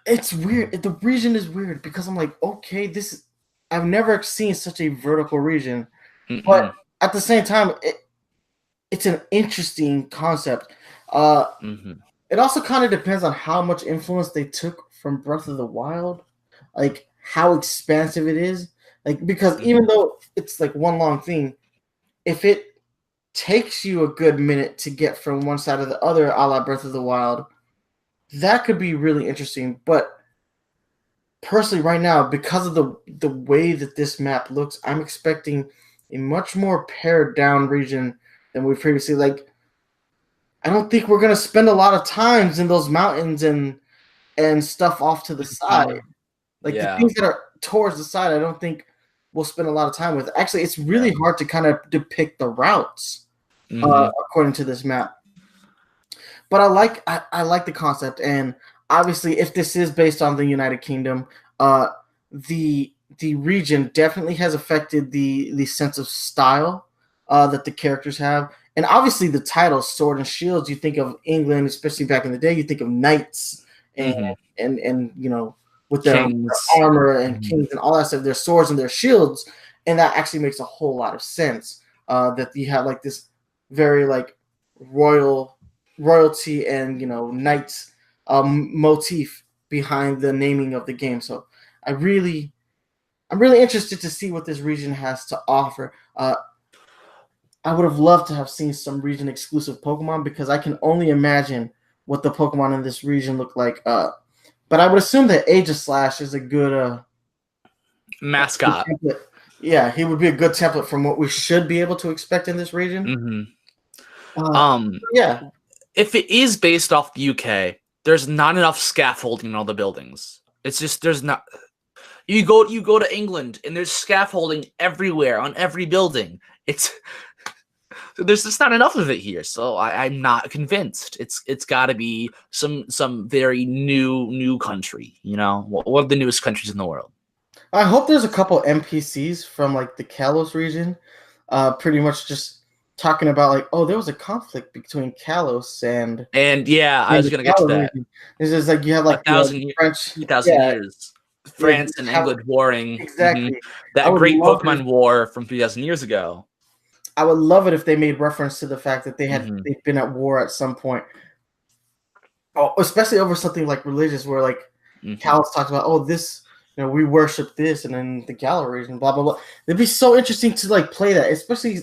it's weird. The region is weird because I'm like, okay, I've never seen such a vertical region, but at the same time, it's an interesting concept. It also kind of depends on how much influence they took from Breath of the Wild, like how expansive it is. Like, because even though it's like one long thing, if it takes you a good minute to get from one side to the other, a la Breath of the Wild, that could be really interesting. But personally, right now, because of the way that this map looks, I'm expecting a much more pared down region than we previously. Like, I don't think we're gonna spend a lot of times in those mountains and stuff off to the side. Like the things that are towards the side, I don't think we'll spend a lot of time with. Actually, it's really hard to kind of depict the routes according to this map. But I like the concept, and obviously, if this is based on the United Kingdom, the region definitely has affected the sense of style that the characters have. And obviously, the title Sword and Shields, you think of England, especially back in the day, you think of knights and you know, with their armor and kings and all that stuff, their swords and their shields, and that actually makes a whole lot of sense. That you have like this very like royalty and, you know, knights motif behind the naming of the game. So I'm really interested to see what this region has to offer. I would have loved to have seen some region exclusive Pokemon, because I can only imagine what the Pokemon in this region look like. But I would assume that Aegislash is a good mascot. Yeah, he would be a good template from what we should be able to expect in this region. If it is based off the UK, there's not enough scaffolding in all the buildings. It's just there's not. You go to England and there's scaffolding everywhere on every building. There's just not enough of it here, so I'm not convinced. It's got to be some very new country. You know, one of the newest countries in the world. I hope there's a couple NPCs from like the Kalos region, pretty much just talking about like, oh, there was a conflict between Kalos and I was gonna get to that. It's just like you have like 1,000 years, French, 2,000 years, France and England warring. Exactly. That great Pokemon war from 2,000 years ago. I would love it if they made reference to the fact that they've been at war at some point. Oh, especially over something like religious, where like Kalos talks about, oh, this, you know, we worship this, and then the Galar region, blah blah blah. It'd be so interesting to like play that, especially.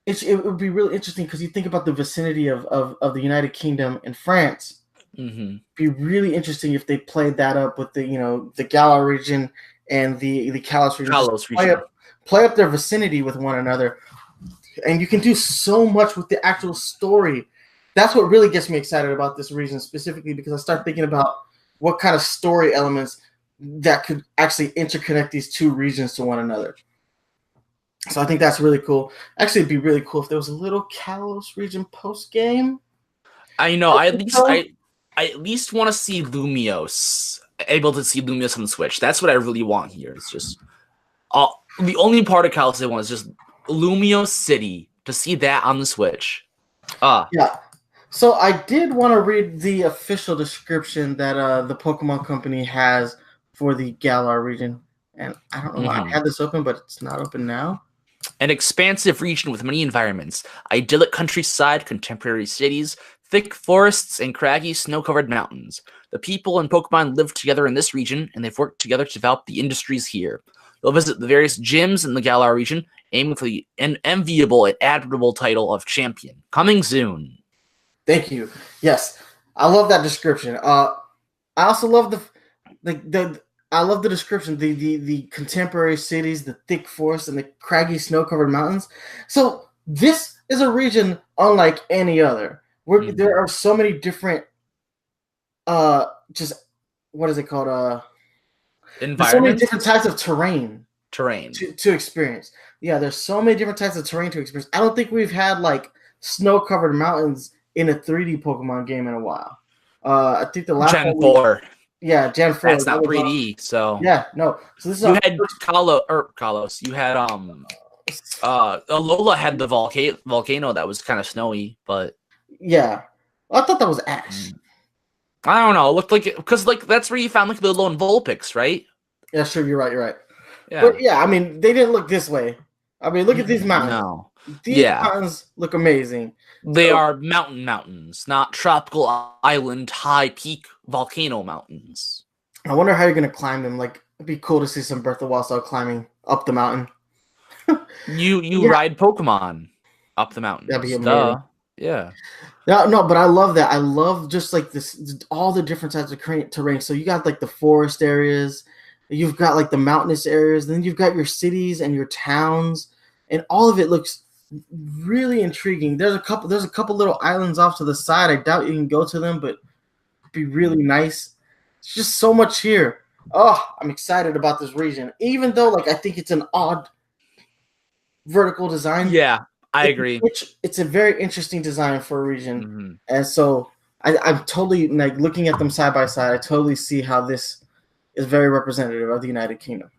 It would be really interesting because you think about the vicinity of the United Kingdom and France. It'd be really interesting if they played that up with the, you know, the Galar region and the Kalos region. Play up their vicinity with one another, and you can do so much with the actual story. That's what really gets me excited about this region specifically, because I start thinking about what kind of story elements that could actually interconnect these two regions to one another. So I think that's really cool. Actually, it'd be really cool if there was a little Kalos region post game. I know. I at least want to see Lumiose. Able to see Lumiose on the Switch. That's what I really want here. It's just the only part of Kalos I want is just Lumiose City, to see that on the Switch. Yeah. So I did want to read the official description that the Pokemon Company has for the Galar region, and I don't know why I had this open, but it's not open now. An expansive region with many environments, idyllic countryside, contemporary cities, thick forests, and craggy, snow-covered mountains. The people and Pokemon live together in this region, and they've worked together to develop the industries here. You'll visit the various gyms in the Galar region, aiming for the enviable and admirable title of champion. Coming soon. Thank you. Yes, I love that description. I also love I love the description. The contemporary cities, the thick forests, and the craggy snow-covered mountains. So this is a region unlike any other. Where there are so many different, just what is it called? There's so many different types of terrain to experience. Yeah, there's so many different types of terrain to experience. I don't think we've had like snow-covered mountains in a 3D Pokemon game in a while. I think the last Gen 4. Yeah, Gen 4. That's not 3D, so yeah, no. So this is you had Kalos. You had Alola had the volcano that was kind of snowy, but yeah, I thought that was Ash. I don't know. It looked like it because like that's where you found like the lone Vulpix, right? Yeah, sure, you're right. Yeah. But yeah, I mean, they didn't look this way. I mean, look at these mountains. No. These mountains look amazing. They are mountains, not tropical island high peak volcano mountains. I wonder how you're gonna climb them. Like, it'd be cool to see some Breath of the Wild style climbing up the mountain. You ride Pokemon up the mountains. That'd be amazing. Yeah. No, but I love that. I love just like this, all the different types of terrain. So you got like the forest areas, you've got like the mountainous areas, then you've got your cities and your towns, and all of it looks really intriguing. There's a couple little islands off to the side. I doubt you can go to them, but it'd be really nice. It's just so much here. Oh, I'm excited about this region, even though like I think it's an odd vertical design. Yeah, I agree. It's a very interesting design for a region, and so I'm totally like looking at them side by side. I totally see how this is very representative of the United Kingdom.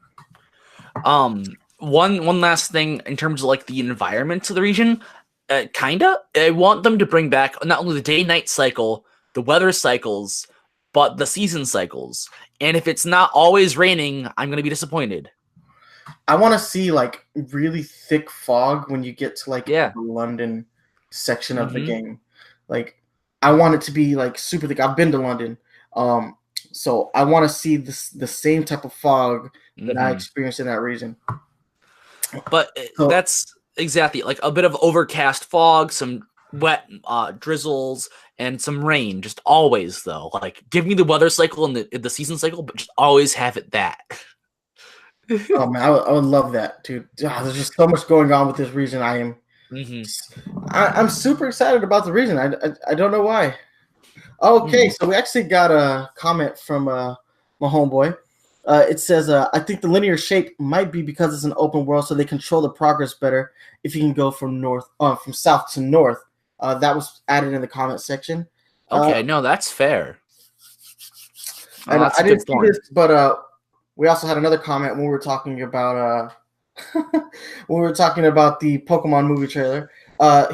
One last thing in terms of like the environment of the region, I want them to bring back not only the day-night cycle, the weather cycles, but the season cycles. And if it's not always raining, I'm going to be disappointed. I want to see like really thick fog when you get to like the London section of the game. Like I want it to be like super thick. I've been to London. So I want to see the same type of fog that I experienced in that region. But that's exactly like a bit of overcast fog, some wet drizzles, and some rain. Just always though, like give me the weather cycle and the season cycle, but just always have it that. Oh man, I would love that, dude. There's just so much going on with this region. I'm super excited about the region. I don't know why. Okay, so we actually got a comment from my homeboy. It says, I think the linear shape might be because it's an open world, so they control the progress better if you can go from south to north. That was added in the comment section. Okay, no, that's fair. And I didn't see this, but we also had another comment when we were talking about the Pokemon movie trailer.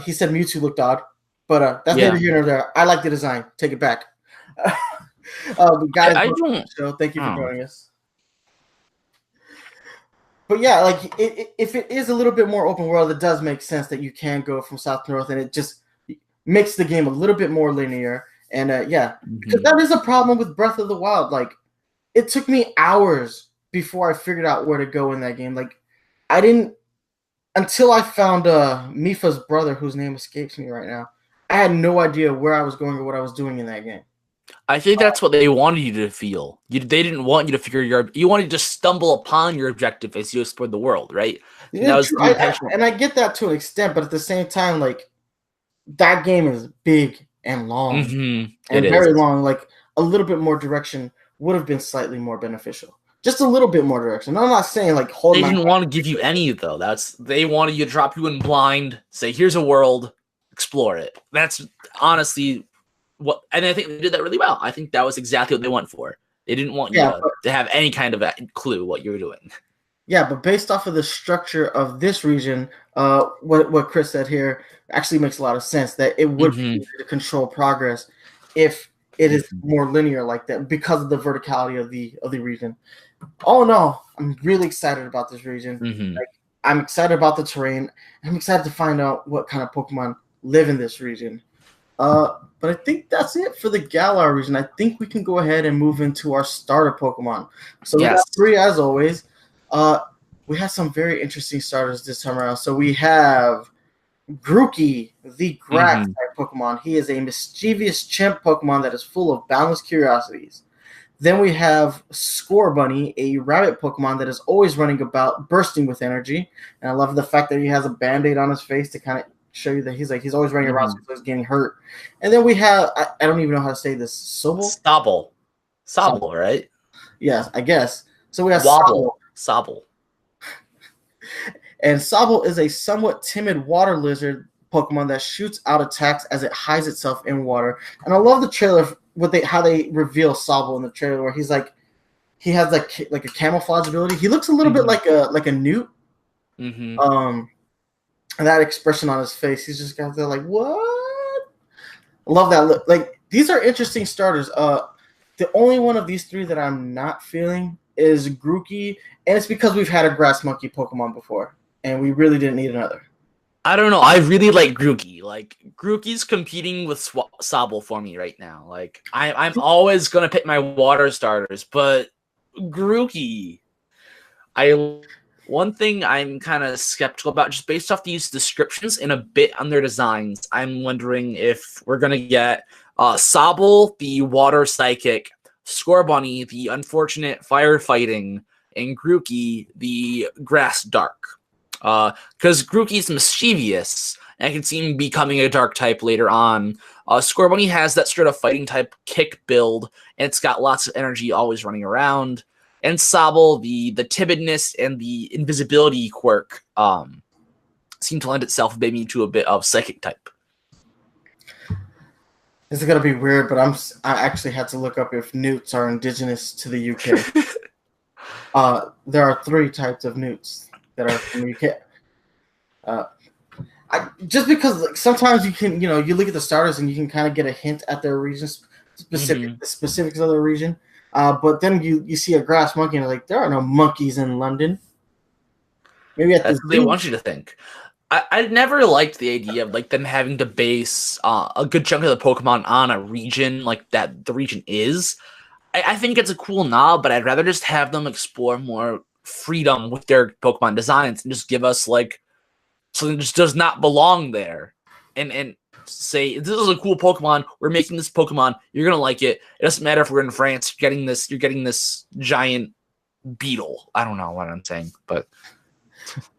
He said Mewtwo looked odd, but that's neither here nor there. I like the design. Take it back. Guys, thank you for joining us. But yeah, like if it is a little bit more open world, it does make sense that you can go from south to north, and it just makes the game a little bit more linear. And because that is a problem with Breath of the Wild. Like it took me hours before I figured out where to go in that game. Like I didn't until I found Mifa's brother, whose name escapes me right now. I had no idea where I was going or what I was doing in that game. I think that's what they wanted you to feel. They didn't want you to figure you wanted to just stumble upon your objective as you explored the world, right? Yeah, and I get that to an extent, but at the same time, like that game is big and long and very long. Like a little bit more direction would have been slightly more beneficial. Just a little bit more direction. I'm not saying like they didn't want to give you any though. They wanted you to drop you in blind, say here's a world, explore it. That's honestly and I think they did that really well. I think that was exactly what they went for. They didn't want you to have any kind of clue what you were doing. Yeah, but based off of the structure of this region, what Chris said here actually makes a lot of sense. That it would be easier to control progress if it is more linear like that because of the verticality of the region. Oh no, I'm really excited about this region. Like, I'm excited about the terrain. I'm excited to find out what kind of Pokemon live in this region. But I think that's it for the Galar region. I think we can go ahead and move into our starter Pokemon. So we got 3 as always. We have some very interesting starters this time around. So we have Grookey, the Grass type Pokemon. He is a mischievous chimp Pokemon that is full of boundless curiosities. Then we have Scorbunny, a rabbit Pokemon that is always running about, bursting with energy. And I love the fact that he has a Band-Aid on his face to kind of show you that he's always running around, so he's getting hurt. And then we have, I don't even know how to say this, Sobble, right? Yes, I guess. So we have Sobble. And Sobble is a somewhat timid water lizard Pokemon that shoots out attacks as it hides itself in water. And I love the trailer, how they reveal Sobble in the trailer, where he has like a camouflage ability. He looks a little bit like a newt. And that expression on his face, he's just got that like, what? I love that look. Like, these are interesting starters. The only one of these three that I'm not feeling is Grookey, and it's because we've had a grass monkey Pokemon before, and we really didn't need another. I don't know. I really like Grookey. Like, Grookey's competing with Sobble for me right now. Like, I'm always gonna pick my water starters, but Grookey, one thing I'm kind of skeptical about, just based off these descriptions and a bit on their designs, I'm wondering if we're going to get Sobble, the water psychic, Scorbunny, the unfortunate firefighting, and Grookey, the grass dark. Because Grookey's mischievous, and I can see him becoming a dark type later on. Scorbunny has that straight up fighting type kick build, and it's got lots of energy always running around. And Sobble, the timidness and the invisibility quirk seem to lend itself maybe to a bit of psychic type. This is going to be weird, but I actually had to look up if newts are indigenous to the UK. There are 3 types of newts that are from the UK. Just because sometimes you can, you look at the starters and you can kind of get a hint at their region, specifics of the region. But then you see a grass monkey and you're like, there are no monkeys in London. Maybe that's what they want you to think. I never liked the idea of like them having to base a good chunk of the Pokemon on a region like that the region is. I think it's a cool nod, but I'd rather just have them explore more freedom with their Pokemon designs and just give us like something that just does not belong there. And say, this is a cool Pokemon, we're making this Pokemon, you're gonna like it. It doesn't matter if we're in France, you're getting this giant beetle. I don't know what I'm saying, but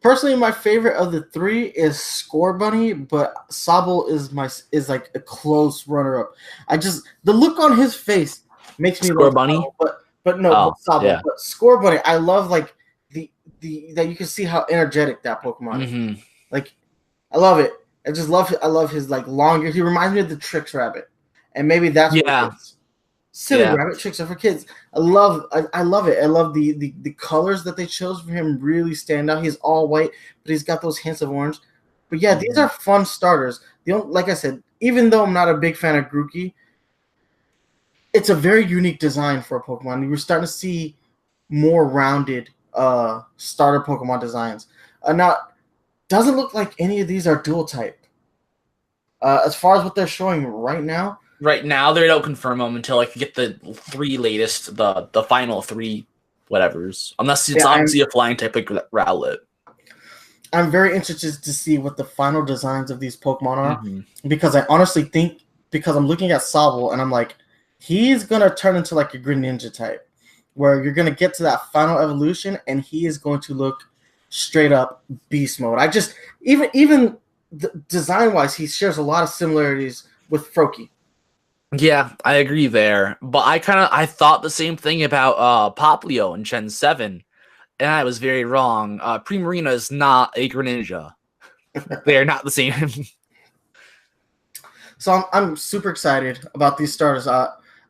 personally my favorite of the 3 is Scorbunny, but Sobble is like a close runner-up. The look on his face makes me Scorbunny, but Sobble. Yeah. But Scorbunny, I love like the that you can see how energetic that Pokemon is. Like, I love it. I love his like longer. He reminds me of the Trix rabbit, and maybe that's what it is. Silly rabbit tricks are for kids. I love it. I love the colors that they chose for him really stand out. He's all white, but he's got those hints of orange. But yeah, these are fun starters. Like I said, even though I'm not a big fan of Grookey, it's a very unique design for a Pokemon. We're starting to see more rounded starter Pokemon designs. Now, doesn't look like any of these are dual type. As far as what they're showing right now. Right now, they don't confirm them until I can get the 3 latest, the final 3 whatevers. Unless it's obviously a flying type like Rowlet. I'm very interested to see what the final designs of these Pokemon are. Because I honestly think, because I'm looking at Sobble and I'm like, he's going to turn into like a Greninja type. Where you're going to get to that final evolution and he is going to look straight up beast mode. Even design wise, he shares a lot of similarities with Froakie. Yeah, I agree there. But I thought the same thing about Poplio in Gen 7, and I was very wrong. Primarina is not a Greninja. They are not the same. So I'm super excited about these starters.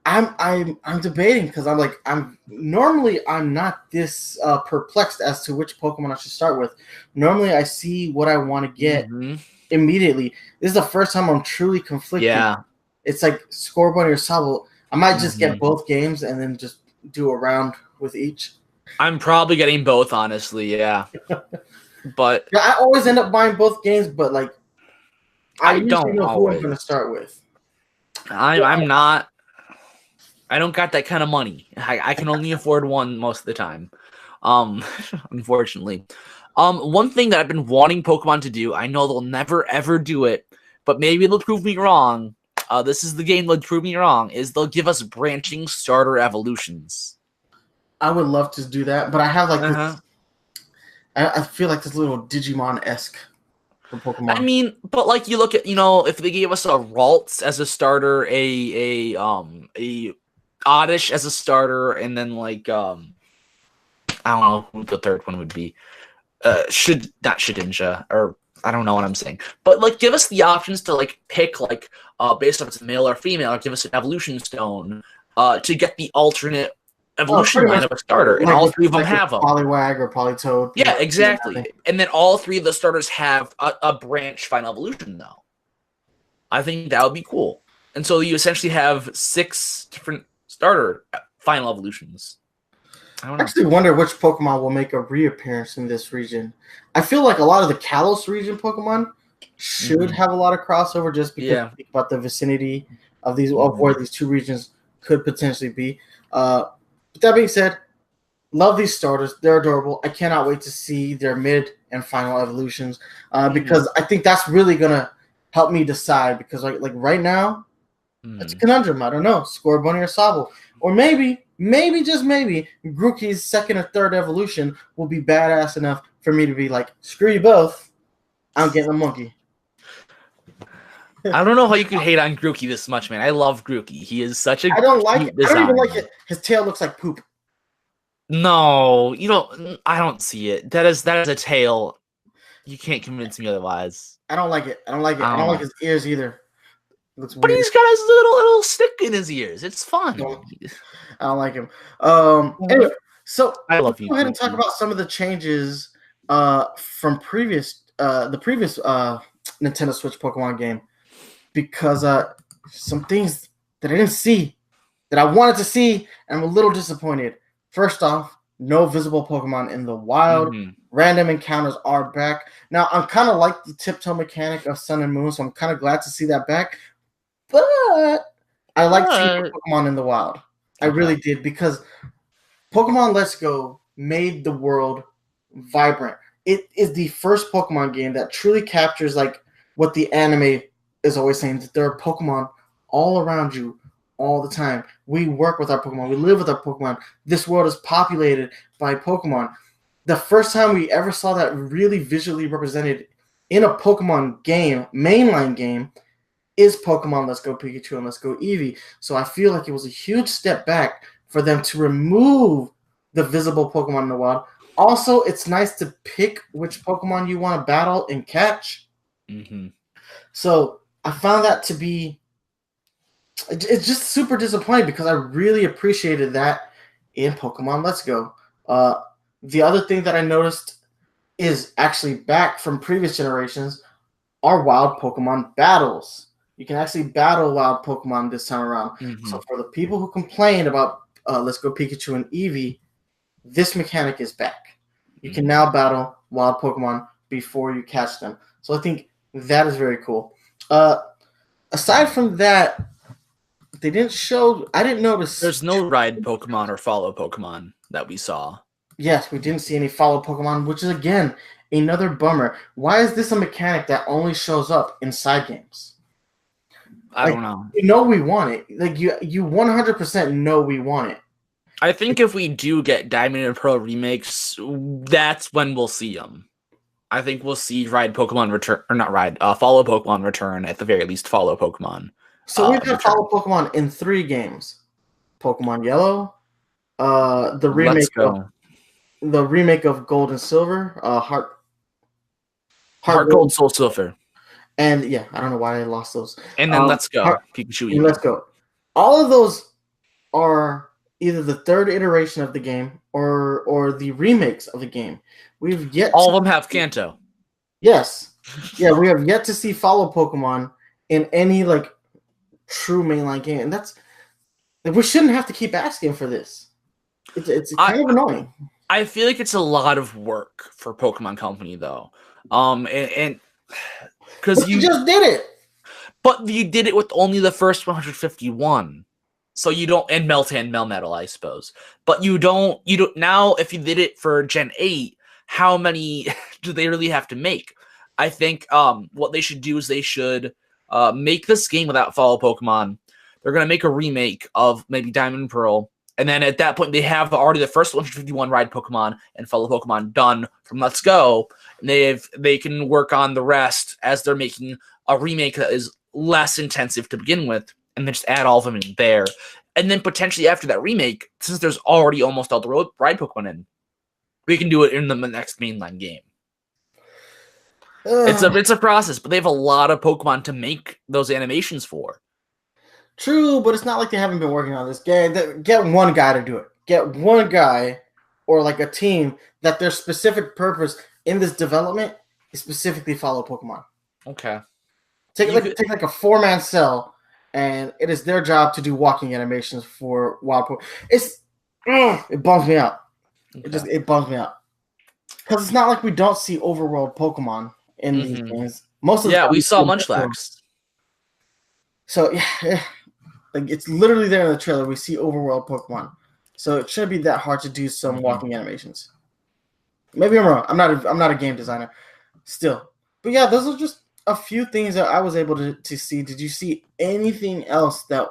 I'm debating because I'm not this perplexed as to which Pokemon I should start with. Normally I see what I want to get immediately. This is the first time I'm truly conflicted. Yeah. It's like Scorbunny or Sobble. I might just get both games and then just do a round with each. I'm probably getting both, honestly, yeah. But yeah, I always end up buying both games, but like I usually know who I'm going to start with. I'm not. I don't got that kind of money. I can only afford one most of the time. Unfortunately. One thing that I've been wanting Pokemon to do, I know they'll never ever do it, but maybe they'll prove me wrong. this is the game that would prove me wrong, is they'll give us branching starter evolutions. I would love to do that, but I have like Uh-huh. this. I feel like this little Digimon-esque for Pokemon. I mean, but like you look at, if they gave us a Ralts as a starter, a Oddish as a starter, and then like I don't know who the third one would be. Not Shedinja, or I don't know what I'm saying. But like give us the options to like pick like based on if it's male or female, or give us an evolution stone to get the alternate evolution line of a starter, and all three of them have them. Poliwag or Politoed. Yeah, exactly. And then all three of the starters have a branch final evolution, though. I think that would be cool. And so you essentially have 6 different starter final evolutions. I actually wonder which Pokemon will make a reappearance in this region. I feel like a lot of the Kalos region Pokemon should have a lot of crossover just because you think about the vicinity of these of where these two regions could potentially be. With that being said, love these starters. They're adorable. I cannot wait to see their mid and final evolutions because I think that's really going to help me decide because like right now, it's a conundrum. I don't know. Scorbunny or Sobble. Or maybe, just maybe, Grookey's second or third evolution will be badass enough for me to be like, screw you both. I'm getting a monkey. I don't know how you could hate on Grookey this much, man. I love Grookey. He is such a I don't like it. design. I don't even like it. His tail looks like poop. No, you don't. I don't see it. That is a tail. You can't convince me otherwise. I don't like it. I don't like like his ears either. It looks but weird. He's got his little stick in his ears. It's fun. I don't like him. Anyway, so I love let's go ahead and talk about some of the changes from the previous Nintendo Switch Pokemon game. Because some things that I didn't see that I wanted to see, and I'm a little disappointed. First off, no visible Pokemon in the wild. Random encounters are back. Now, I'm kind of like the tiptoe mechanic of Sun and Moon, so I'm kind of glad to see that back. But I like seeing Pokemon in the wild. I really did, because Pokemon Let's Go made the world vibrant. It is the first Pokemon game that truly captures like what the anime is always saying, that there are Pokemon all around you all the time. We work with our Pokemon. We live with our Pokemon. This world is populated by Pokemon. The first time we ever saw that really visually represented in a Pokemon game, mainline game, is Pokemon Let's Go Pikachu and Let's Go Eevee. So I feel like it was a huge step back for them to remove the visible Pokemon in the wild. Also, it's nice to pick which Pokemon you want to battle and catch. So I found that to be, it's just super disappointing because I really appreciated that in Pokemon Let's Go. The other thing that I noticed is actually back from previous generations are wild Pokemon battles. You can actually battle wild Pokemon this time around. So for the people who complained about Let's Go Pikachu and Eevee, this mechanic is back. You can now battle wild Pokemon before you catch them. So I think that is very cool. Aside from that, they didn't show. I didn't notice. There's no ride Pokemon or follow Pokemon that we saw. Yes, we didn't see any follow Pokemon, which is again another bummer. Why is this a mechanic that only shows up in side games? I don't know. You know we want it. Like you 100% know we want it. I think if we do get Diamond and Pearl remakes, that's when we'll see them. I think we'll see ride Pokemon return, or not ride, follow Pokemon return, at the very least follow Pokemon. So we've had follow Pokemon in 3 games. Pokemon Yellow, the remake of Gold and Silver, Heart Gold, Soul Silver. And yeah, I don't know why I lost those. And then Let's Go, Pikachu. And Let's Go. All of those are either the 3rd iteration of the game or the remakes of the game. We've yet all of them have Kanto. Yes. Yeah, we have yet to see follow Pokemon in any like true mainline game. And that's like, we shouldn't have to keep asking for this. It's kind of annoying. I feel like it's a lot of work for Pokemon Company though. And because you just did it. But you did it with only the first 151. So you don't, and Melmetal, I suppose. But you don't now, if you did it for Gen 8, how many do they really have to make? I think what they should do is they should make this game without follow Pokemon. They're going to make a remake of maybe Diamond and Pearl. And then at that point, they have already the first 151 ride Pokemon and follow Pokemon done from Let's Go. And they can work on the rest as they're making a remake that is less intensive to begin with, and then just add all of them in there. And then potentially after that remake, since there's already almost all the ride Pokemon in, we can do it in the next mainline game. It's a process, but they have a lot of Pokemon to make those animations for. True, but it's not like they haven't been working on this game. Get one guy to do it. Get one guy or like a team that their specific purpose in this development is specifically follow Pokemon. Okay. Take like a 4-man cell, and it is their job to do walking animations for wild Pokemon. It bums me out. Okay. It bums me out. Because it's not like we don't see overworld Pokemon in these games. Most of the time we saw Munchlax. So yeah. Like it's literally there in the trailer. We see overworld Pokemon, so it shouldn't be that hard to do some walking animations. Maybe I'm wrong. I'm not a game designer, still. But yeah, those are just a few things that I was able to see. Did you see anything else that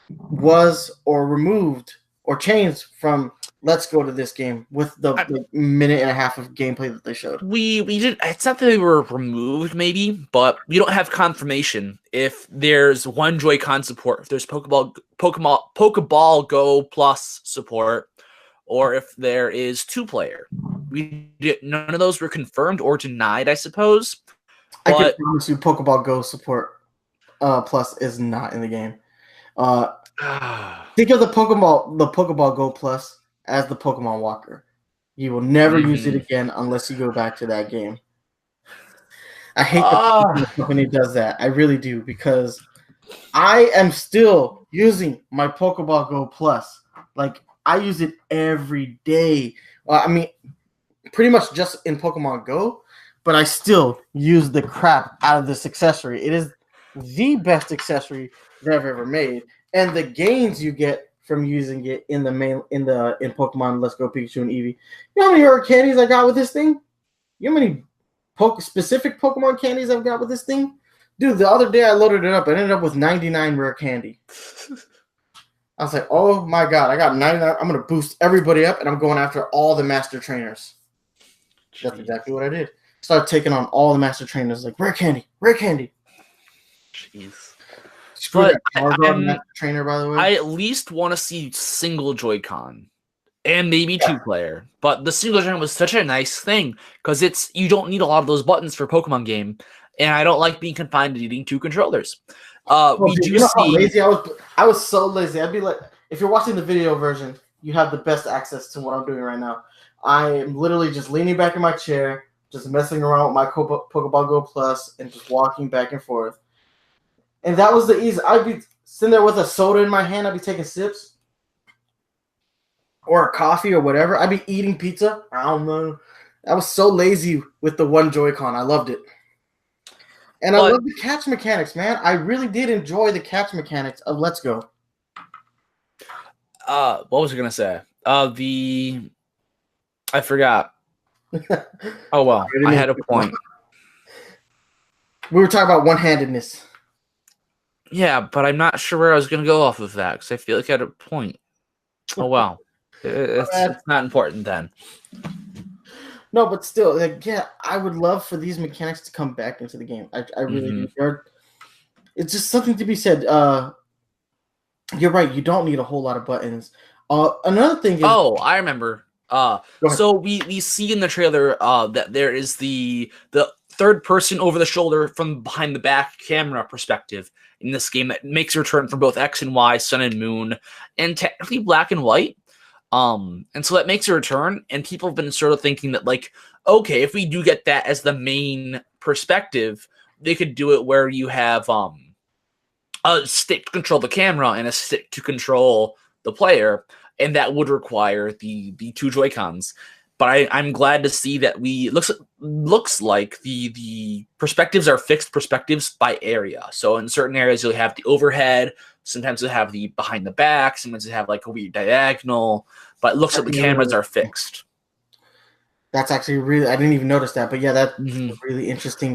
was or removed or changed from Let's Go to this game with the minute and a half of gameplay that they showed? We did. It's not that they were removed, maybe, but we don't have confirmation if there's one Joy-Con support, if there's Pokeball Go Plus support, or if there is 2-player. None of those were confirmed or denied, I suppose. I can promise you, Pokeball Go support Plus is not in the game. Think of the Pokeball Go Plus as the Pokemon Walker. You will never use it again unless you go back to that game. I hate the company does that. I really do, because I am still using my Pokeball Go Plus. Like, I use it every day. I mean, pretty much just in Pokemon Go, but I still use the crap out of this accessory. It is the best accessory they've ever made. And the gains you get from using it in Pokemon Let's Go Pikachu and Eevee. You know how many rare candies I got with this thing? You know how many specific Pokemon candies I've got with this thing? Dude, the other day I loaded it up. I ended up with 99 rare candy. I was like, oh my god, I got 99. I'm going to boost everybody up, and I'm going after all the master trainers. Jeez. That's exactly what I did. Started taking on all the master trainers, like, rare candy. Jeez. Screw that master trainer, by the way. I at least want to see single Joy-Con and maybe 2-player. But the single Joy-Con was such a nice thing because you don't need a lot of those buttons for Pokemon game, and I don't like being confined to needing 2 controllers. How lazy I was so lazy. I'd be like, if you're watching the video version, you have the best access to what I'm doing right now. I am literally just leaning back in my chair, just messing around with my Pokeball Go Plus, and just walking back and forth. And that was the easy. I'd be sitting there with a soda in my hand. I'd be taking sips. Or a coffee or whatever. I'd be eating pizza. I don't know. I was so lazy with the one Joy-Con. I loved it. And I love the catch mechanics, man. I really did enjoy the catch mechanics of Let's Go. What was I going to say? I forgot. Oh, well. I had a point. We were talking about one-handedness. Yeah, but I'm not sure where I was going to go off of that because I feel like I had a point. Oh, well. It's not important then. No, but still, like, yeah, I would love for these mechanics to come back into the game. I really do. It's just something to be said. You're right. You don't need a whole lot of buttons. Another thing is... Oh, I remember. So we see in the trailer that there is the third person over the shoulder from behind the back camera perspective in this game that makes a return for both X and Y, Sun and Moon, and technically Black and White. And so that makes a return, and people have been sort of thinking that, like, okay, if we do get that as the main perspective, they could do it where you have a stick to control the camera and a stick to control the player, and that would require the 2 Joy-Cons. But I'm glad to see that looks like the perspectives are fixed perspectives by area. So in certain areas you'll have the overhead, sometimes you'll have the behind the back, sometimes you have like a weird diagonal, but it looks like the cameras are fixed. That's actually really, I didn't even notice that, but yeah, that's a really interesting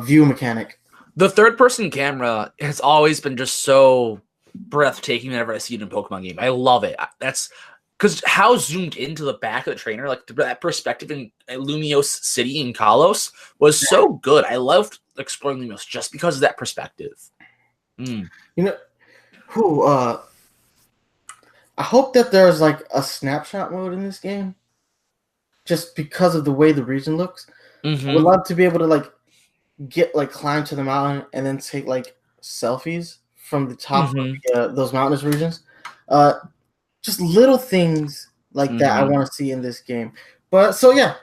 view mechanic. The third-person camera has always been just so breathtaking whenever I see it in a Pokemon game. I love it. That's because how zoomed into the back of the trainer, like that perspective in Lumiose City in Kalos was so good. I loved exploring Lumiose just because of that perspective. You know, I hope that there's like a snapshot mode in this game, just because of the way the region looks. I would love to be able to like climb to the mountain and then take like selfies from the top of those mountainous regions. Just little things like that I want to see in this game. But so yeah,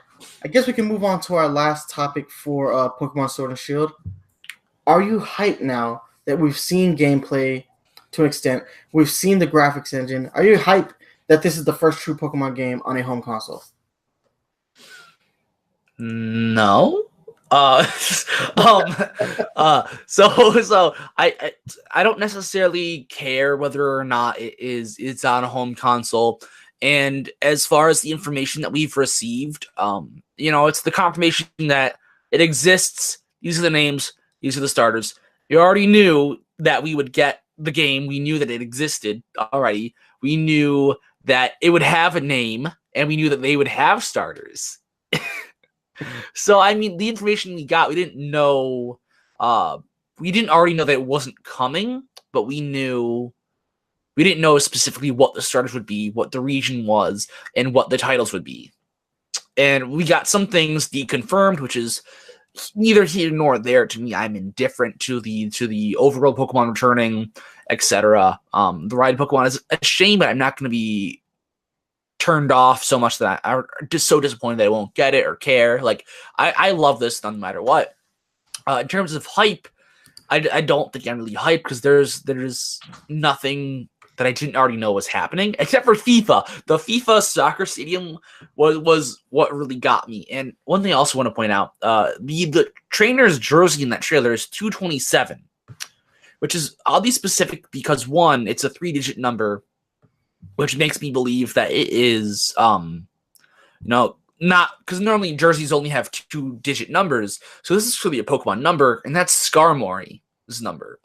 I guess we can move on to our last topic for Pokemon Sword and Shield. Are you hyped now that we've seen gameplay to an extent? We've seen the graphics engine. Are you hyped that this is the first true Pokemon game on a home console? No. So I don't necessarily care whether or not it's on a home console. And as far as the information that we've received, it's the confirmation that it exists. These are the names. These are the starters. We already knew that we would get the game. We knew that it existed already. We knew that it would have a name, and we knew that they would have starters. So, I mean, the information we got, we didn't know. We didn't already know that it wasn't coming, but we didn't know specifically what the starters would be, what the region was, and what the titles would be. And we got some things deconfirmed, which is neither here nor there to me. I'm indifferent to the overall Pokemon returning, etc. The ride Pokemon is a shame, but I'm not going to be turned off so much that I'm just so disappointed that I won't get it or care. Like I love this no matter what. In terms of hype, I don't think I'm really hyped because there's nothing that I didn't already know was happening except for FIFA. The FIFA soccer stadium was what really got me. And one thing I also want to point out, the trainer's jersey in that trailer is 227, which is oddly specific because one, it's a 3-digit number, which makes me believe that it is, not because normally jerseys only have 2-digit numbers. So this is really a Pokemon number, and that's Skarmory's number.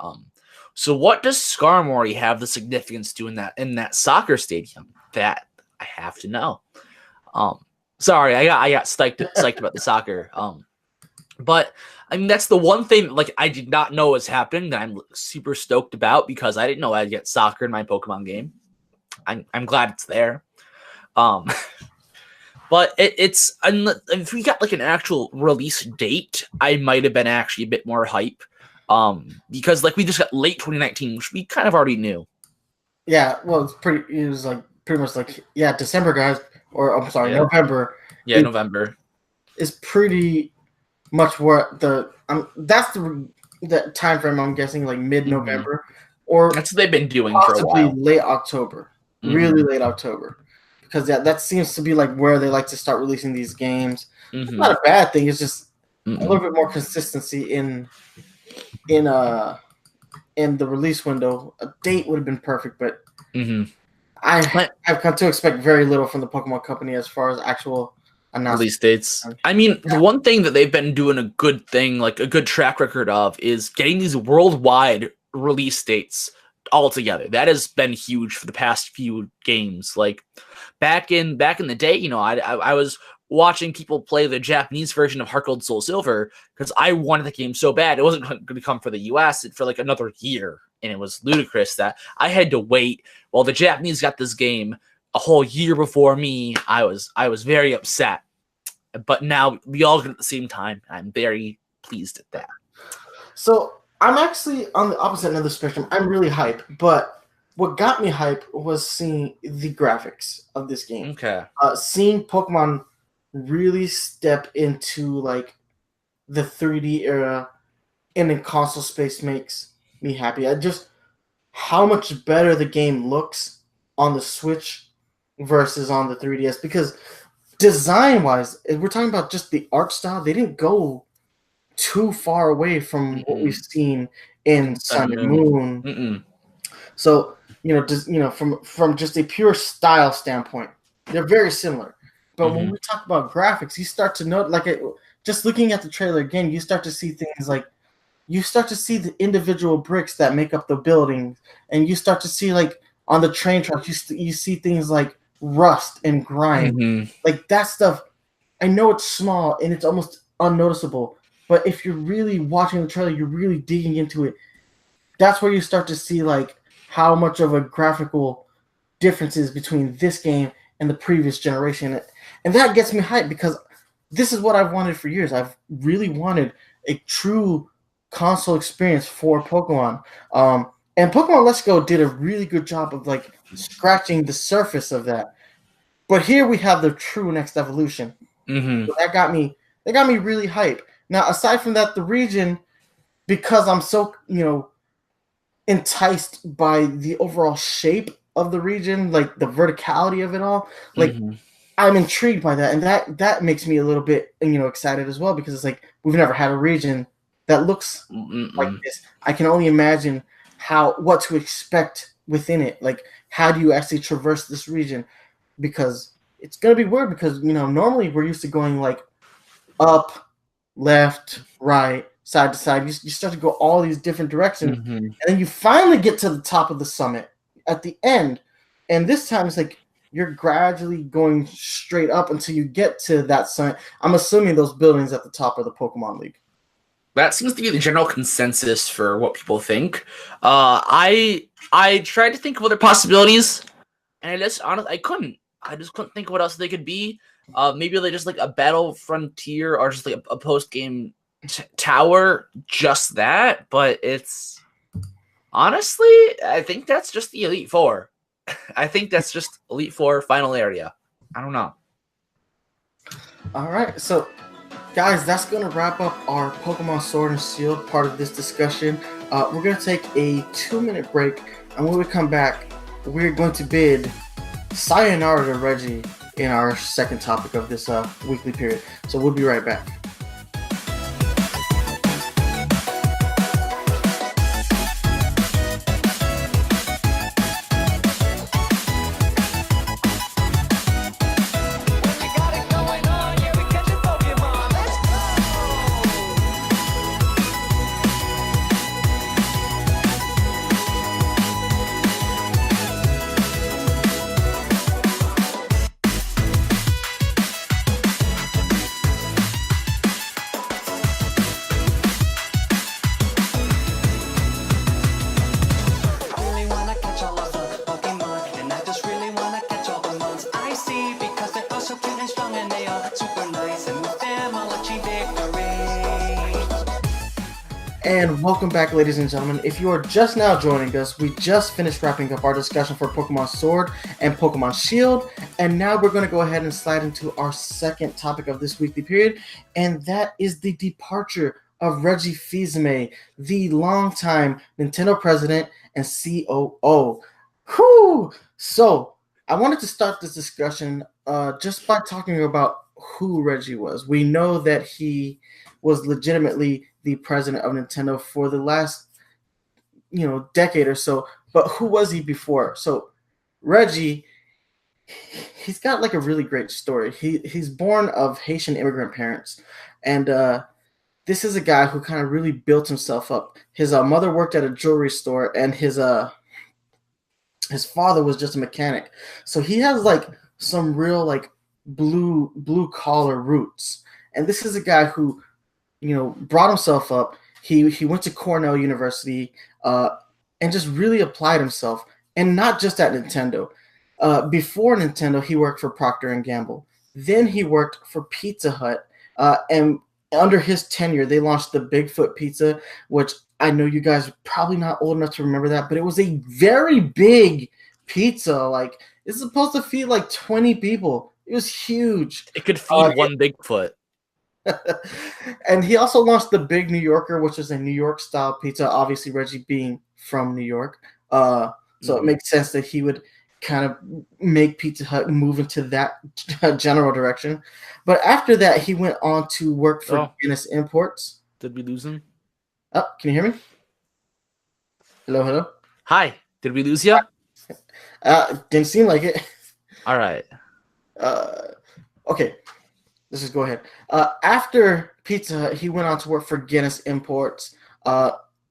So what does Skarmory have the significance to in that soccer stadium? That I have to know. Sorry, I got psyched about the soccer. But I mean that's the one thing like I did not know was happening that I'm super stoked about because I didn't know I'd get soccer in my Pokemon game. I'm glad it's there. But it's if we got like an actual release date, I might have been actually a bit more hype. Because like we just got late 2019, which we kind of already knew. Yeah, well, it was like pretty much like December, guys, or I'm sorry, November. Yeah, November is pretty much what that's the time frame I'm guessing, like mid-November, or that's what they've been doing for a while. Late October, really late October, because that seems to be like where they like to start releasing these games. It's not a bad thing. It's just a little bit more consistency in the release window. A date would have been perfect, but I've come to expect very little from the Pokemon Company as far as actual release dates. I mean, the one thing that they've been doing a good thing, like a good track record of, is getting these worldwide release dates all together. That has been huge for the past few games. Like back in the day, I was watching people play the Japanese version of Heart Gold Soul Silver because I wanted the game so bad. It wasn't going to come for the US for like another year, and it was ludicrous that I had to wait while the Japanese got this game a whole year before me. I was very upset, but now we all get it at the same time. I'm very pleased at that. So I'm actually on the opposite end of the spectrum. I'm really hyped, but what got me hyped was seeing the graphics of this game. Okay. Seeing Pokemon really step into like the 3D era and in console space makes me happy. How much better the game looks on the Switch versus on the 3DS, because design-wise, if we're talking about just the art style, they didn't go too far away from what we've seen in Sun and Moon. So, from just a pure style standpoint, they're very similar. But when we talk about graphics, you start to note, just looking at the trailer again, you start to see things like you start to see the individual bricks that make up the buildings, and you start to see like on the train tracks, you see things like rust and grime, like that stuff. I know it's small and it's almost unnoticeable, but if you're really watching the trailer, you're really digging into it. That's where you start to see like how much of a graphical difference is between this game and the previous generation, and that gets me hyped because this is what I've wanted for years. I've really wanted a true console experience for Pokemon. And Pokemon Let's Go did a really good job of like scratching the surface of that. But here we have the true next evolution. So that got me really hyped. Now, aside from that, the region, because I'm so enticed by the overall shape of the region, like the verticality of it all, like I'm intrigued by that, and that makes me a little bit excited as well, because it's like we've never had a region that looks like this. I can only imagine what to expect within it. Like, how do you actually traverse this region? Because it's gonna be weird, because normally we're used to going like up, left, right, side to side. You start to go all these different directions, and then you finally get to the top of the summit at the end. And this time it's like you're gradually going straight up until you get to that summit. I'm assuming those buildings at the top are the Pokemon League. That seems to be the general consensus for what people think. I tried to think of other possibilities, and I couldn't. I just couldn't think of what else they could be. Maybe they're just like a battle frontier, or just like a post-game tower, just that. But it's honestly, I think that's just the Elite Four. I think that's just Elite Four final area. I don't know. All right, so guys, that's going to wrap up our Pokemon Sword and Shield part of this discussion. We're going to take a 2-minute break, and when we come back, we're going to bid Sayonara to Reggie in our second topic of this weekly period. So we'll be right back. And welcome back, ladies and gentlemen. If you are just now joining us, we just finished wrapping up our discussion for Pokemon Sword and Pokemon Shield, and now we're going to go ahead and slide into our second topic of this weekly period, and that is the departure of Reggie Fils-Aime, the longtime Nintendo president and COO. Whew! So, I wanted to start this discussion just by talking about who Reggie was. We know that he was legitimately the president of Nintendo for the last, decade or so. But who was he before? So Reggie, he's got like a really great story. He's born of Haitian immigrant parents, and this is a guy who kind of really built himself up. His mother worked at a jewelry store, and his father was just a mechanic. So he has like some real like blue collar roots. And this is a guy who brought himself up. He went to Cornell University and just really applied himself, and not just at Nintendo. Before Nintendo, he worked for Procter & Gamble. Then he worked for Pizza Hut, and under his tenure, they launched the Bigfoot Pizza, which I know you guys are probably not old enough to remember that, but it was a very big pizza. Like, it's supposed to feed like 20 people. It was huge. It could feed one Bigfoot. And he also launched the Big New Yorker, which is a New York style pizza, obviously Reggie being from New York. So it makes sense that he would kind of make Pizza Hut move into that general direction. But after that, he went on to work for Guinness Imports. Did we lose him? Oh, can you hear me? Hello? Hi. Did we lose you? Didn't seem like it. All right. Okay. let's just go ahead. After Pizza Hut, he went on to work for Guinness Imports.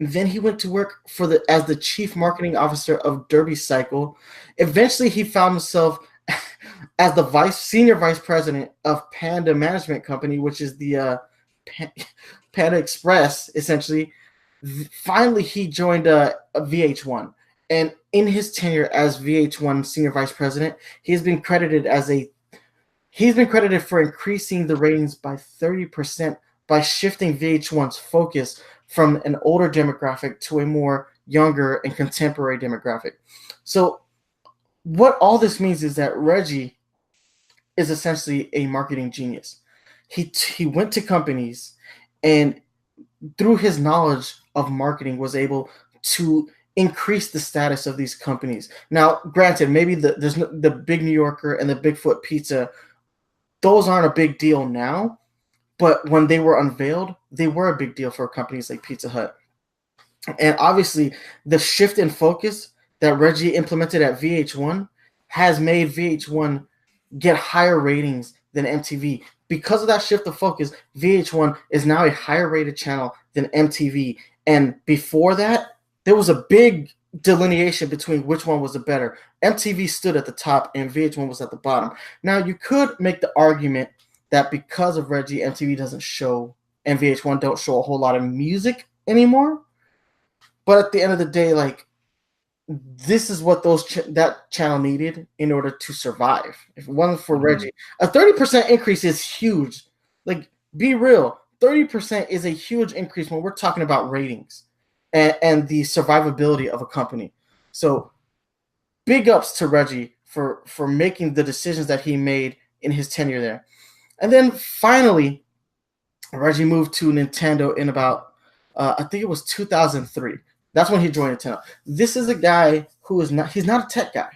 Then he went to work as the chief marketing officer of Derby Cycle. Eventually, he found himself as the senior vice president of Panda Management Company, which is the Panda Express, essentially. Finally, he joined VH1. And in his tenure as VH1 senior vice president, he's been credited for increasing the ratings by 30% by shifting VH1's focus from an older demographic to a more younger and contemporary demographic. So what all this means is that Reggie is essentially a marketing genius. He went to companies and through his knowledge of marketing was able to increase the status of these companies. Now, granted, maybe the Big New Yorker and the Bigfoot Pizza, those aren't a big deal now, but when they were unveiled, they were a big deal for companies like Pizza Hut. And obviously, the shift in focus that Reggie implemented at VH1 has made VH1 get higher ratings than MTV. Because of that shift of focus, VH1 is now a higher rated channel than MTV. And before that, there was a big delineation between which one was the better. MTV stood at the top and VH1 was at the bottom. Now, you could make the argument that because of Reggie, MTV doesn't show and VH1 don't show a whole lot of music anymore. But at the end of the day, like, this is what that channel needed in order to survive. If it wasn't for Reggie, a 30% increase is huge. Like, be real, 30% is a huge increase when we're talking about ratings and the survivability of a company. So big ups to Reggie for making the decisions that he made in his tenure there. And then finally, Reggie moved to Nintendo in about, I think it was 2003. That's when he joined Nintendo. This is a guy who he's not a tech guy.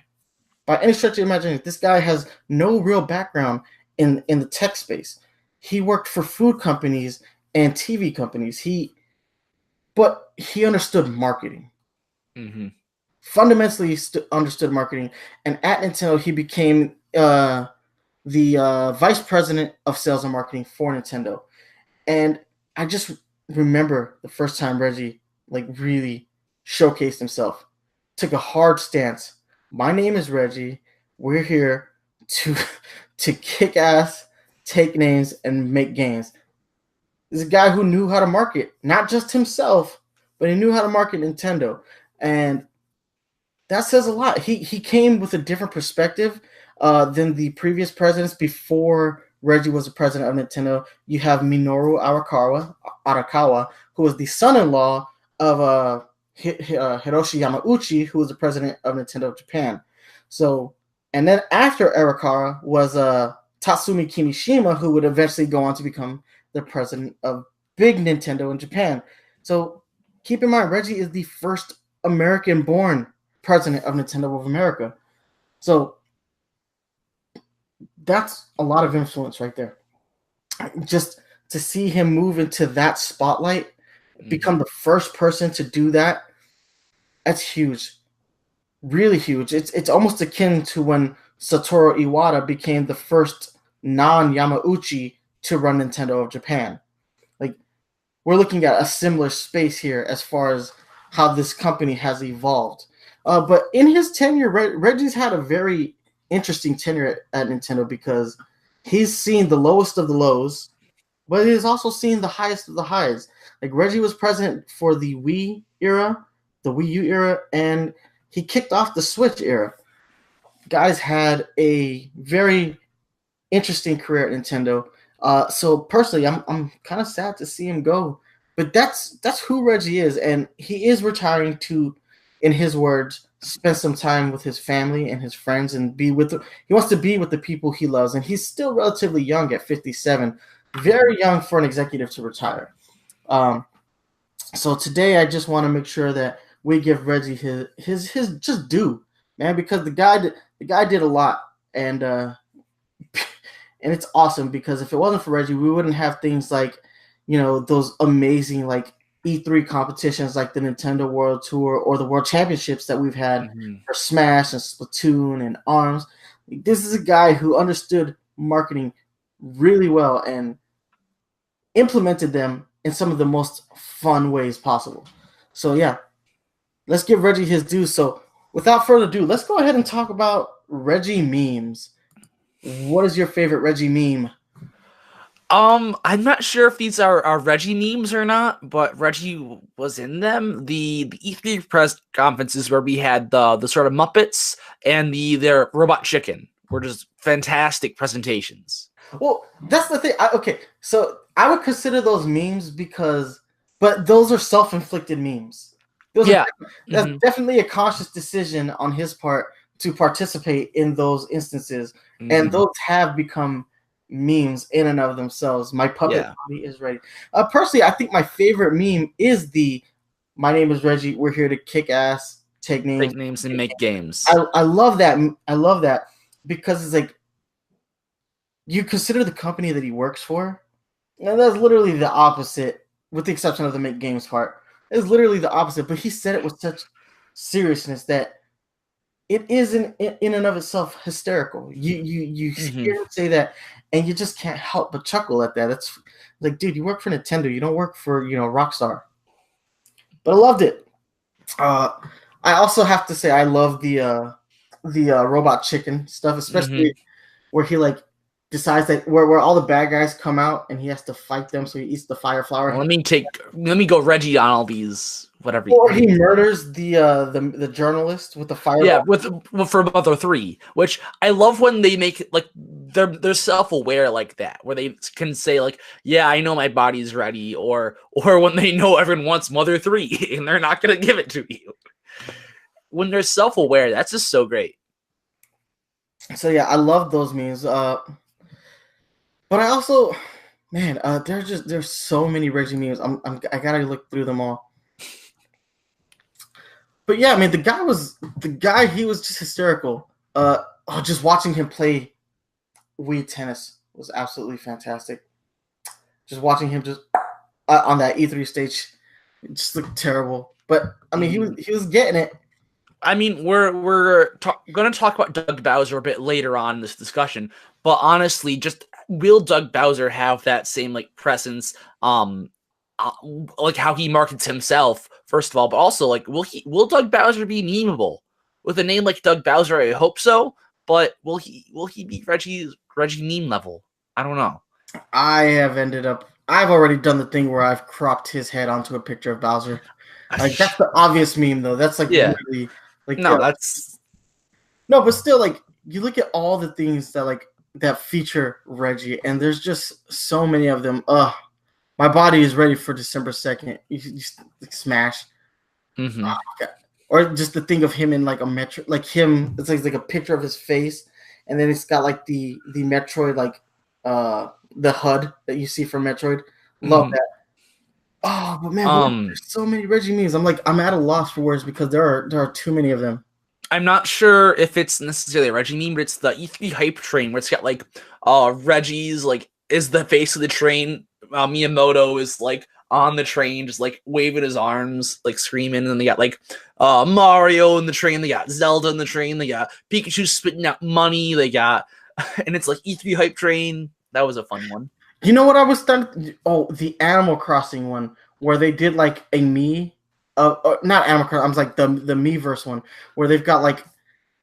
By any stretch of imagination, this guy has no real background in the tech space. He worked for food companies and TV companies. But he understood marketing. Mm-hmm. Fundamentally understood marketing. And at Nintendo, he became the vice president of sales and marketing for Nintendo. And I just remember the first time Reggie really showcased himself. Took a hard stance. My name is Reggie. We're here to kick ass, take names, and make gains. This is a guy who knew how to market, not just himself, but he knew how to market Nintendo. And that says a lot. He came with a different perspective than the previous presidents before Reggie was the president of Nintendo. You have Minoru Arakawa, who was the son-in-law of Hiroshi Yamauchi, who was the president of Nintendo of Japan. So, and then after Arakawa was Tatsumi Kimishima, who would eventually go on to become the president of Big Nintendo in Japan. So keep in mind, Reggie is the first American-born president of Nintendo of America. So that's a lot of influence right there. Just to see him move into that spotlight, become the first person to do that, that's huge. Really huge. It's almost akin to when Satoru Iwata became the first non-Yamauchi to run Nintendo of Japan. Like, we're looking at a similar space here as far as how this company has evolved. But in his tenure, Reggie's had a very interesting tenure at Nintendo because he's seen the lowest of the lows, but he's also seen the highest of the highs. Like, Reggie was president for the Wii era, the Wii U era, and he kicked off the Switch era. Guys had a very interesting career at Nintendo. So personally, I'm kind of sad to see him go, but that's who Reggie is, and he is retiring to, in his words, spend some time with his family and his friends and he wants to be with the people he loves, and he's still relatively young at 57, very young for an executive to retire. So today I just want to make sure that we give Reggie his just due, man, because the guy did a lot, and it's awesome because if it wasn't for Reggie, we wouldn't have things like, those amazing like E3 competitions like the Nintendo World Tour or the World Championships that we've had for Smash and Splatoon and ARMS. This is a guy who understood marketing really well and implemented them in some of the most fun ways possible. So yeah, let's give Reggie his due. So without further ado, let's go ahead and talk about Reggie memes. What is your favorite Reggie meme? I'm not sure if these are Reggie memes or not, but Reggie was in them. The E3 press conferences where we had the sort of Muppets and their robot chicken were just fantastic presentations. Well, that's the thing. Okay, so I would consider those memes but those are self-inflicted memes. That's definitely a conscious decision on his part to participate in those instances, and those have become memes in and of themselves. My puppet body is ready. Personally, I think my favorite meme is "My name is Reggie. We're here to kick ass, take names, and make games." I love that. I love that because it's like you consider the company that he works for, and that's literally the opposite, with the exception of the make games part. It's literally the opposite, but he said it with such seriousness that it is in and of itself hysterical. You hear him say that, and you just can't help but chuckle at that. It's like, dude, you work for Nintendo. You don't work for Rockstar. But I loved it. I also have to say I love the robot chicken stuff, especially where he like decides that where all the bad guys come out and he has to fight them, so he eats the fire flower. Well, let me go Reggie on all these. Whatever. Or he murders the journalist with the fire. Yeah, for Mother 3, which I love when they make it like they're self-aware like that, where they can say like, yeah, I know my body's ready, or when they know everyone wants Mother 3 and they're not gonna give it to you. When they're self-aware, that's just so great. So yeah, I love those memes. But I also, man, there's so many Reggie memes. I gotta look through them all. But yeah, I mean, he was just hysterical. Just watching him play Wii tennis was absolutely fantastic. Just watching him on that E3 stage, it just looked terrible. But I mean, he was getting it. I mean, we're going to talk about Doug Bowser a bit later on in this discussion, but honestly, just will Doug Bowser have that same like presence? Like how he markets himself, first of all, but also like will Doug Bowser be memeable with a name like Doug Bowser? I hope so, but will he be Reggie meme level? I don't know. I've already done the thing where I've cropped his head onto a picture of Bowser. Like that's the obvious meme though. That's like really like no, but still like you look at all the things that feature Reggie, and there's just so many of them. My body is ready for December 2nd. You smash. Or just the thing of him in like a Metro, like him. It's like a picture of his face, and then it's got like the Metroid, like the HUD that you see from Metroid. Love that. Oh, but man, there's so many Reggie memes. I'm at a loss for words because there are too many of them. I'm not sure if it's necessarily a Reggie meme, but it's the E3 hype train where it's got like Reggie's like is the face of the train. Miyamoto is like on the train, just like waving his arms, like screaming, and then they got like Mario in the train, they got Zelda in the train, they got Pikachu spitting out money, they got, and it's like E3 hype train. That was a fun one. You know what I was done? Oh, the Animal Crossing one where they did like a me, not Animal Crossing. I was like the Miiverse one where they've got like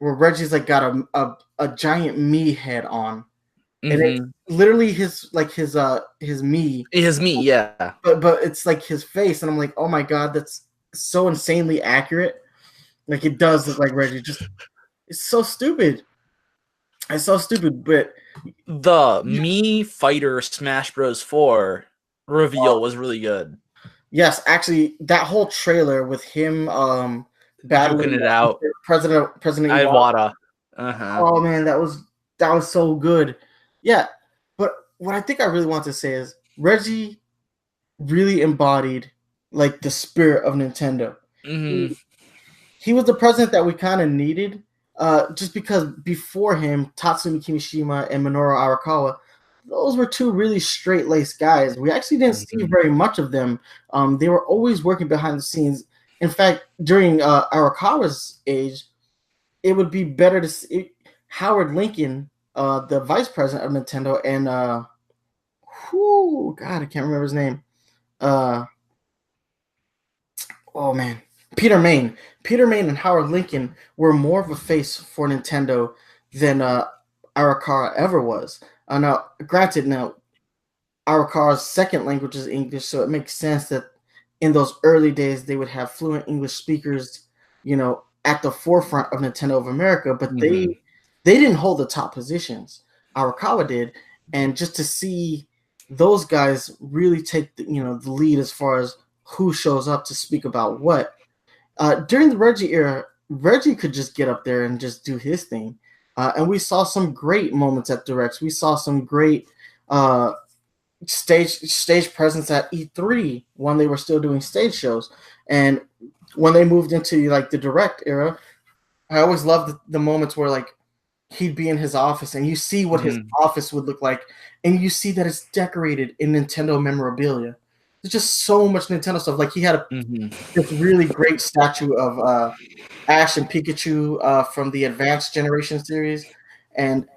where Reggie's like got a giant me head on. And it's literally his me. His me, yeah. But it's like his face, and I'm like, oh my god, that's so insanely accurate. Like it does look like Reggie. It's so stupid. It's so stupid. But the Me Fighter Smash Bros. 4 reveal was really good. Yes, actually, that whole trailer with him battling it out, President Iwata. Oh man, that was so good. Yeah, but what I think I really want to say is Reggie really embodied like the spirit of Nintendo. He was the president that we kind of needed, just because before him, Tatsumi Kimishima and Minoru Arakawa, those were two really straight-laced guys. We actually didn't see very much of them. They were always working behind the scenes. In fact, during Arakawa's age, it would be better to see Howard Lincoln, the vice president of Nintendo, and God, I can't remember his name. Oh man, Peter Main. Peter Main and Howard Lincoln were more of a face for Nintendo than Arakawa ever was. Now, granted, now Arakawa's second language is English, so it makes sense that in those early days they would have fluent English speakers, at the forefront of Nintendo of America. But they didn't hold the top positions. Arakawa did, and just to see those guys really take the lead as far as who shows up to speak about what. During the Reggie era, Reggie could just get up there and just do his thing. And we saw some great moments at Directs. We saw some great stage presence at E3 when they were still doing stage shows. And when they moved into like the Direct era, I always loved the moments where like he'd be in his office and you see what his office would look like, and you see that it's decorated in Nintendo memorabilia. There's just so much Nintendo stuff. Like he had this really great statue of Ash and Pikachu from the Advanced Generation series, and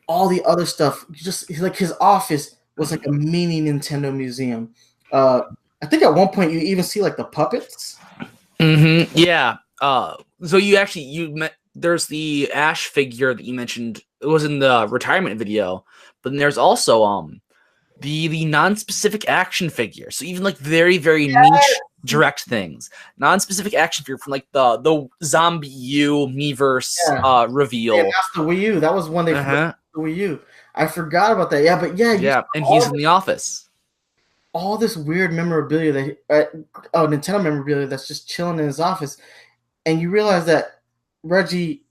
all the other stuff. Just like his office was like a mini Nintendo museum. I think at one point you even see like the puppets. Yeah. So there's the Ash figure that you mentioned. It was in the retirement video, but then there's also the non-specific action figure. So even like very, very niche direct things. Non-specific action figure from like the Zombie U Miiverse reveal. Yeah, that's the Wii U. That was one they the Wii U. I forgot about that. Yeah, but yeah, and he's in the office. All this weird memorabilia Nintendo memorabilia that's just chilling in his office, and you realize that Reggie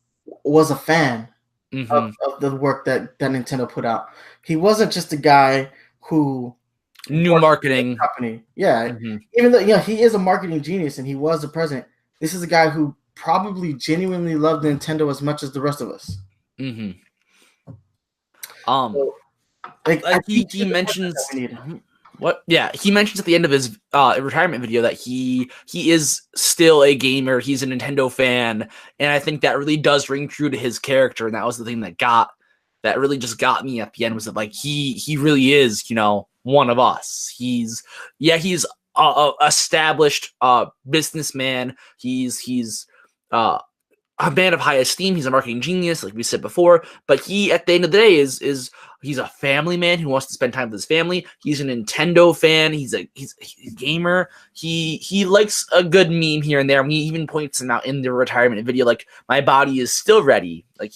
was a fan of the work that Nintendo put out. He wasn't just a guy who knew marketing company. Yeah, even though he is a marketing genius and he was the president, this is a guy who probably genuinely loved Nintendo as much as the rest of us. He mentions what? Yeah, he mentions at the end of his retirement video that he is still a gamer. He's a Nintendo fan, and I think that really does ring true to his character. And that was the thing that really just got me at the end, was that like he really is, one of us. He's a established businessman. He's a man of high esteem. He's a marketing genius, like we said before. But he, at the end of the day, is he's a family man who wants to spend time with his family. He's a Nintendo fan. He's a gamer. He likes a good meme here and there. And he even points him out in the retirement video, like, my body is still ready. Like,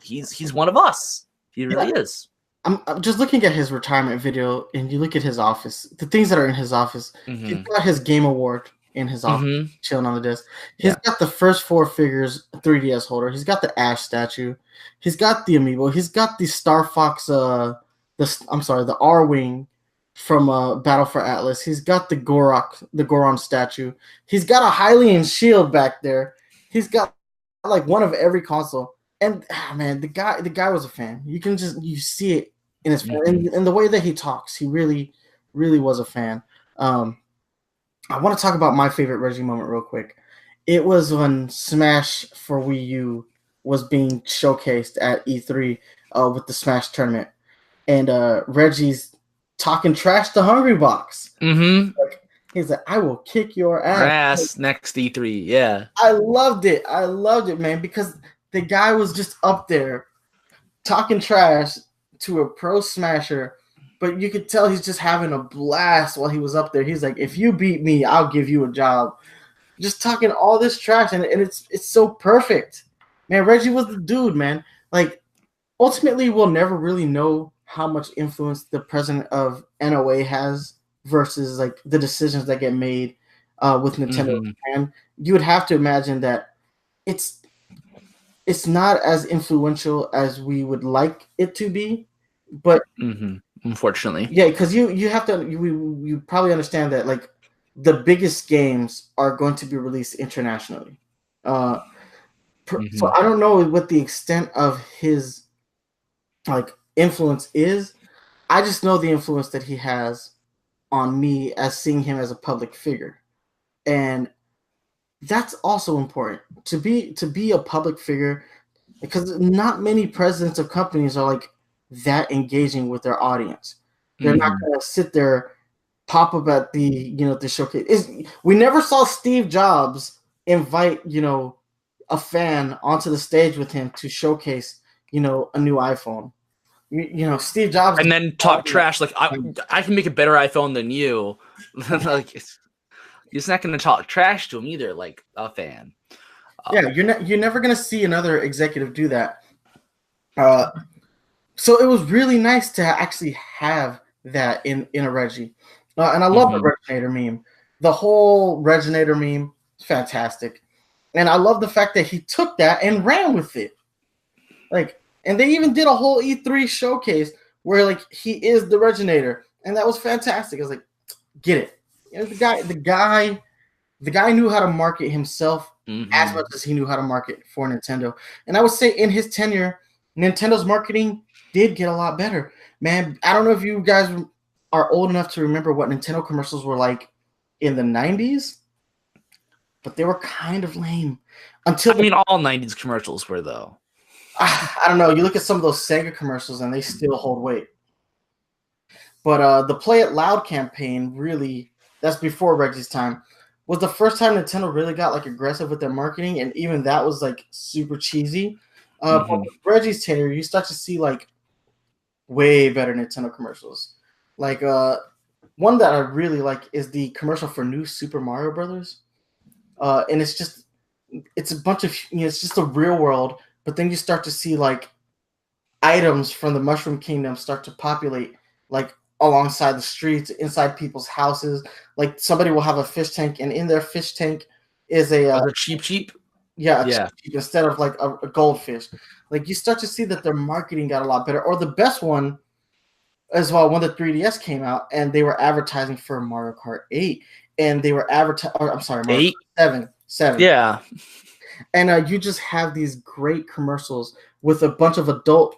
he's one of us. He really is. I'm just looking at his retirement video, and you look at his office. The things that are in his office. He's got his Game Award in his office, chilling on the desk. He's got the first 4 figures 3DS holder. He's got the Ash statue. He's got the amiibo. He's got the Star Fox. The R-Wing from Battle for Atlas. He's got the Goron statue. He's got a Hylian shield back there. He's got like one of every console. And man, the guy was a fan. You see it in his in the way that he talks. He really, really was a fan. I want to talk about my favorite Reggie moment real quick. It was when Smash for Wii U was being showcased at E3 with the Smash tournament, and Reggie's talking trash to Hungrybox. He's like, "I will kick your ass next E3." Yeah, I loved it, man, because the guy was just up there talking trash to a pro smasher, but you could tell he's just having a blast while he was up there. He's like, "If you beat me, I'll give you a job." Just talking all this trash, and it's so perfect. Man, Reggie was the dude, man. Like, ultimately, we'll never really know how much influence the president of NOA has versus like the decisions that get made with Nintendo. And you would have to imagine that it's not as influential as we would like it to be, but unfortunately, yeah, because you have to you probably understand that like the biggest games are going to be released internationally. So I don't know what the extent of his like influence is. I just know the influence that he has on me as seeing him as a public figure, and that's also important to be a public figure, because not many presidents of companies are like that engaging with their audience. They're not going to sit there, pop up at the the showcase. We never saw Steve Jobs invite a fan onto the stage with him to showcase a new iPhone. Steve Jobs, and then talk trash like I can make a better iPhone than you. Like he's not going to talk trash to him either, like a fan. Yeah, you're never going to see another executive do that. So it was really nice to actually have that in a Reggie. And I love the Reginator meme. The whole Reginator meme is fantastic. And I love the fact that he took that and ran with it. And they even did a whole E3 showcase where he is the Reginator. And that was fantastic. I was like, get it. The guy knew how to market himself as much as he knew how to market for Nintendo. And I would say in his tenure, Nintendo's marketing did get a lot better. Man, I don't know if you guys are old enough to remember what Nintendo commercials were like in the 90s, but they were kind of lame. All 90s commercials were, though. I don't know. You look at some of those Sega commercials, and they still hold weight. But the Play It Loud campaign, really, that's before Reggie's time, was the first time Nintendo really got aggressive with their marketing, and even that was super cheesy. But with Reggie's tenure, you start to see way better Nintendo commercials. One that I really like is the commercial for New Super Mario Brothers. And it's a bunch of, it's just a real world, but then you start to see items from the Mushroom Kingdom start to populate alongside the streets, inside people's houses. Somebody will have a fish tank, and in their fish tank is a cheap. Yeah, cheap instead of a goldfish. You start to see that their marketing got a lot better. Or the best one as well, when the 3DS came out and they were advertising for Mario Kart 8, and they were Mario Kart 7. Yeah. And you just have these great commercials with a bunch of adult,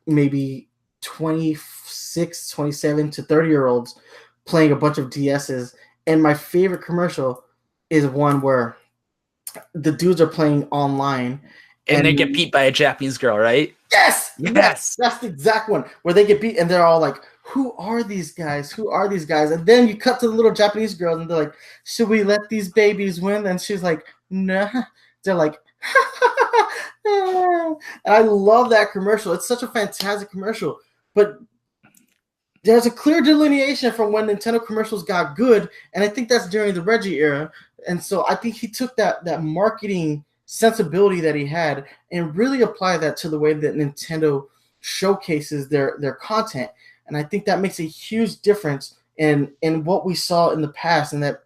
maybe 26, 27 to 30-year-olds playing a bunch of DSs. And my favorite commercial is one where the dudes are playing online. And they get beat by a Japanese girl, right? Yes! That's the exact one where they get beat and they're all like, who are these guys? Who are these guys? And then you cut to the little Japanese girls and they're like, should we let these babies win? And she's like, nah. They're like, and I love that commercial. It's such a fantastic commercial. But there's a clear delineation from when Nintendo commercials got good, and I think that's during the Reggie era. And so I think he took that marketing sensibility that he had and really applied that to the way that Nintendo showcases their content. And I think that makes a huge difference in what we saw in the past, and that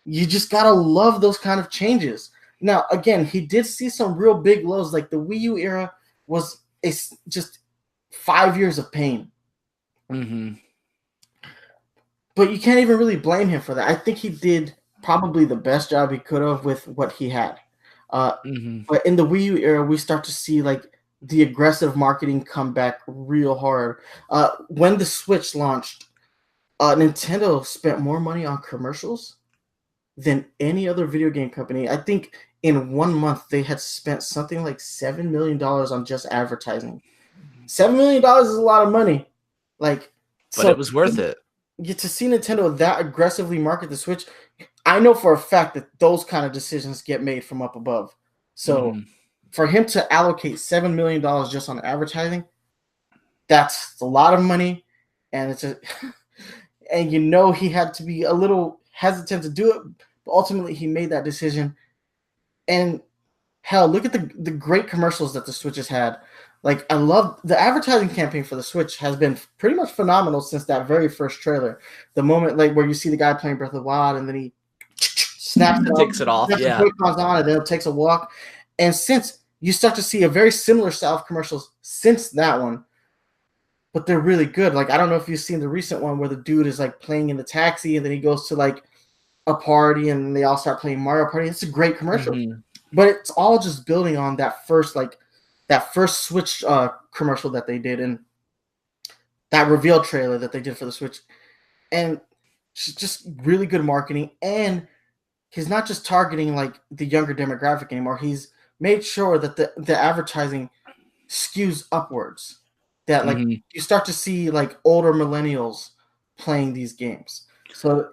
you just gotta love those kind of changes. Now, again, he did see some real big lows, like the Wii U era was just 5 years of pain. But you can't even really blame him for that. I think he did probably the best job he could have with what he had. But in the Wii U era, we start to see the aggressive marketing come back real hard. When the Switch launched, Nintendo spent more money on commercials than any other video game company. I think in 1 month they had spent something like $7 million on just advertising. $7 million is a lot of money. But it was worth it. To see Nintendo that aggressively market the Switch, I know for a fact that those kind of decisions get made from up above. So for him to allocate $7 million just on advertising, that's a lot of money, and and he had to be a little hesitant to do it, but ultimately he made that decision. And hell, look at the great commercials that the Switch has had. I love the advertising campaign for the Switch has been pretty much phenomenal since that very first trailer. The moment where you see the guy playing Breath of the Wild and then he snaps it takes it off, yeah. On and then takes a walk. And since you start to see a very similar style of commercials since that one, but they're really good. I don't know if you've seen the recent one where the dude is playing in the taxi and then he goes to a party and they all start playing Mario Party. It's a great commercial, but it's all just building on that first Switch commercial that they did and that reveal trailer that they did for the Switch. And it's just really good marketing. And he's not just targeting the younger demographic anymore. He's made sure that the advertising skews upwards. That you start to see older millennials playing these games. So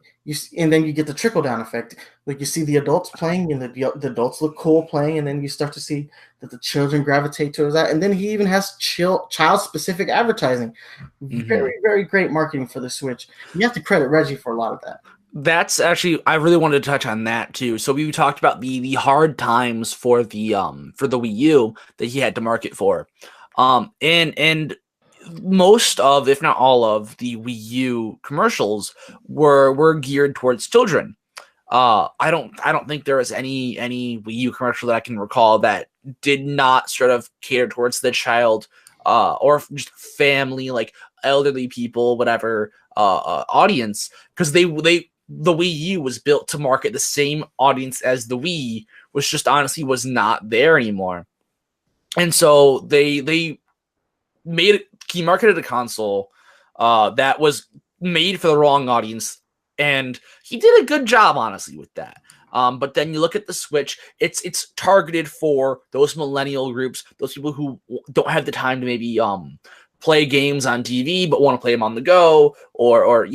and then you get the trickle down effect. Like you see the adults playing, and the adults look cool playing, and then you start to see that the children gravitate towards that. And then he even has child specific advertising. Very, very great marketing for the Switch. You have to credit Reggie for a lot of that. That's actually, I really wanted to touch on that too. So we talked about the hard times for the Wii U that he had to market for. And most of, if not all of, the Wii U commercials were geared towards children. I don't think there was any Wii U commercial that I can recall that did not sort of cater towards the child or just family, like elderly people, whatever audience, because the Wii U was built to market the same audience as the Wii, which just honestly was not there anymore. And so they made it. He marketed a console that was made for the wrong audience, and he did a good job, honestly, with that. But then you look at the Switch; it's targeted for those millennial groups, those people who don't have the time to maybe play games on TV but want to play them on the go, or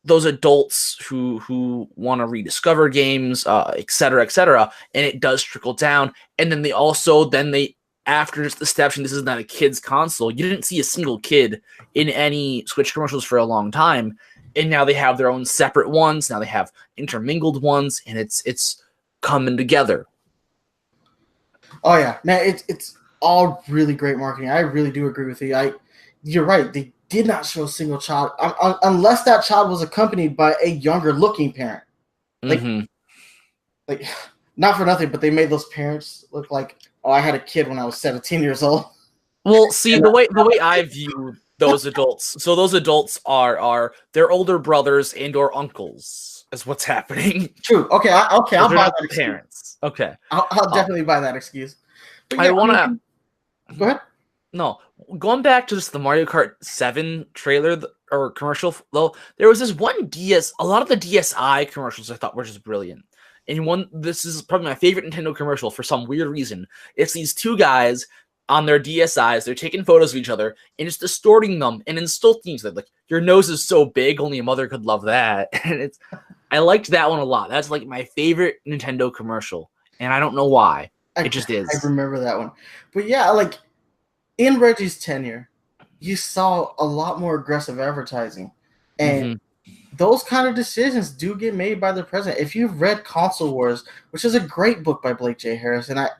those adults who want to rediscover games, et cetera, et cetera. And it does trickle down. And then after just the establishing this is not a kid's console, you didn't see a single kid in any Switch commercials for a long time. And now they have their own separate ones. Now they have intermingled ones, and it's coming together. Oh yeah, man, it's all really great marketing. I really do agree with you. You're right. They did not show a single child unless that child was accompanied by a younger looking parent. Like not for nothing, but they made those parents look like, oh, I had a kid when I was 17 years old. Well, see, the way I view those adults, so those adults are their older brothers and or uncles is what's happening. True. Okay. I'll buy that parents. Okay. I'll definitely buy that excuse. But I want to go ahead. No, going back to just the Mario Kart 7 trailer or commercial, though, there was this one a lot of the DSi commercials I thought were just brilliant. And this is probably my favorite Nintendo commercial for some weird reason. It's these two guys on their DSis, they're taking photos of each other and just distorting them and insulting each other. Like, your nose is so big, only a mother could love that. And I liked that one a lot. That's like my favorite Nintendo commercial. And I don't know why. It just is. I remember that one. But yeah, like, in Reggie's tenure, you saw a lot more aggressive advertising. And those kind of decisions do get made by the president. If you've read Console Wars, which is a great book by Blake J. Harris, and I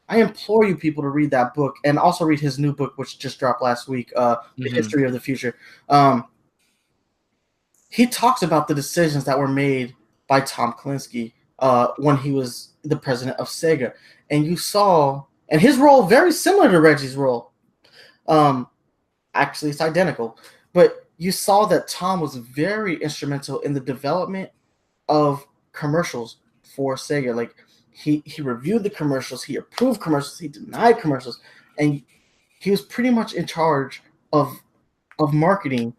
implore you people to read that book and also read his new book, which just dropped last week, The History of the Future. He talks about the decisions that were made by Tom Kalinske when he was the president of Sega. And you saw, and his role very similar to Reggie's role. Actually, it's identical. But you saw that Tom was very instrumental in the development of commercials for Sega. Like, he reviewed the commercials, he approved commercials, he denied commercials, and he was pretty much in charge of marketing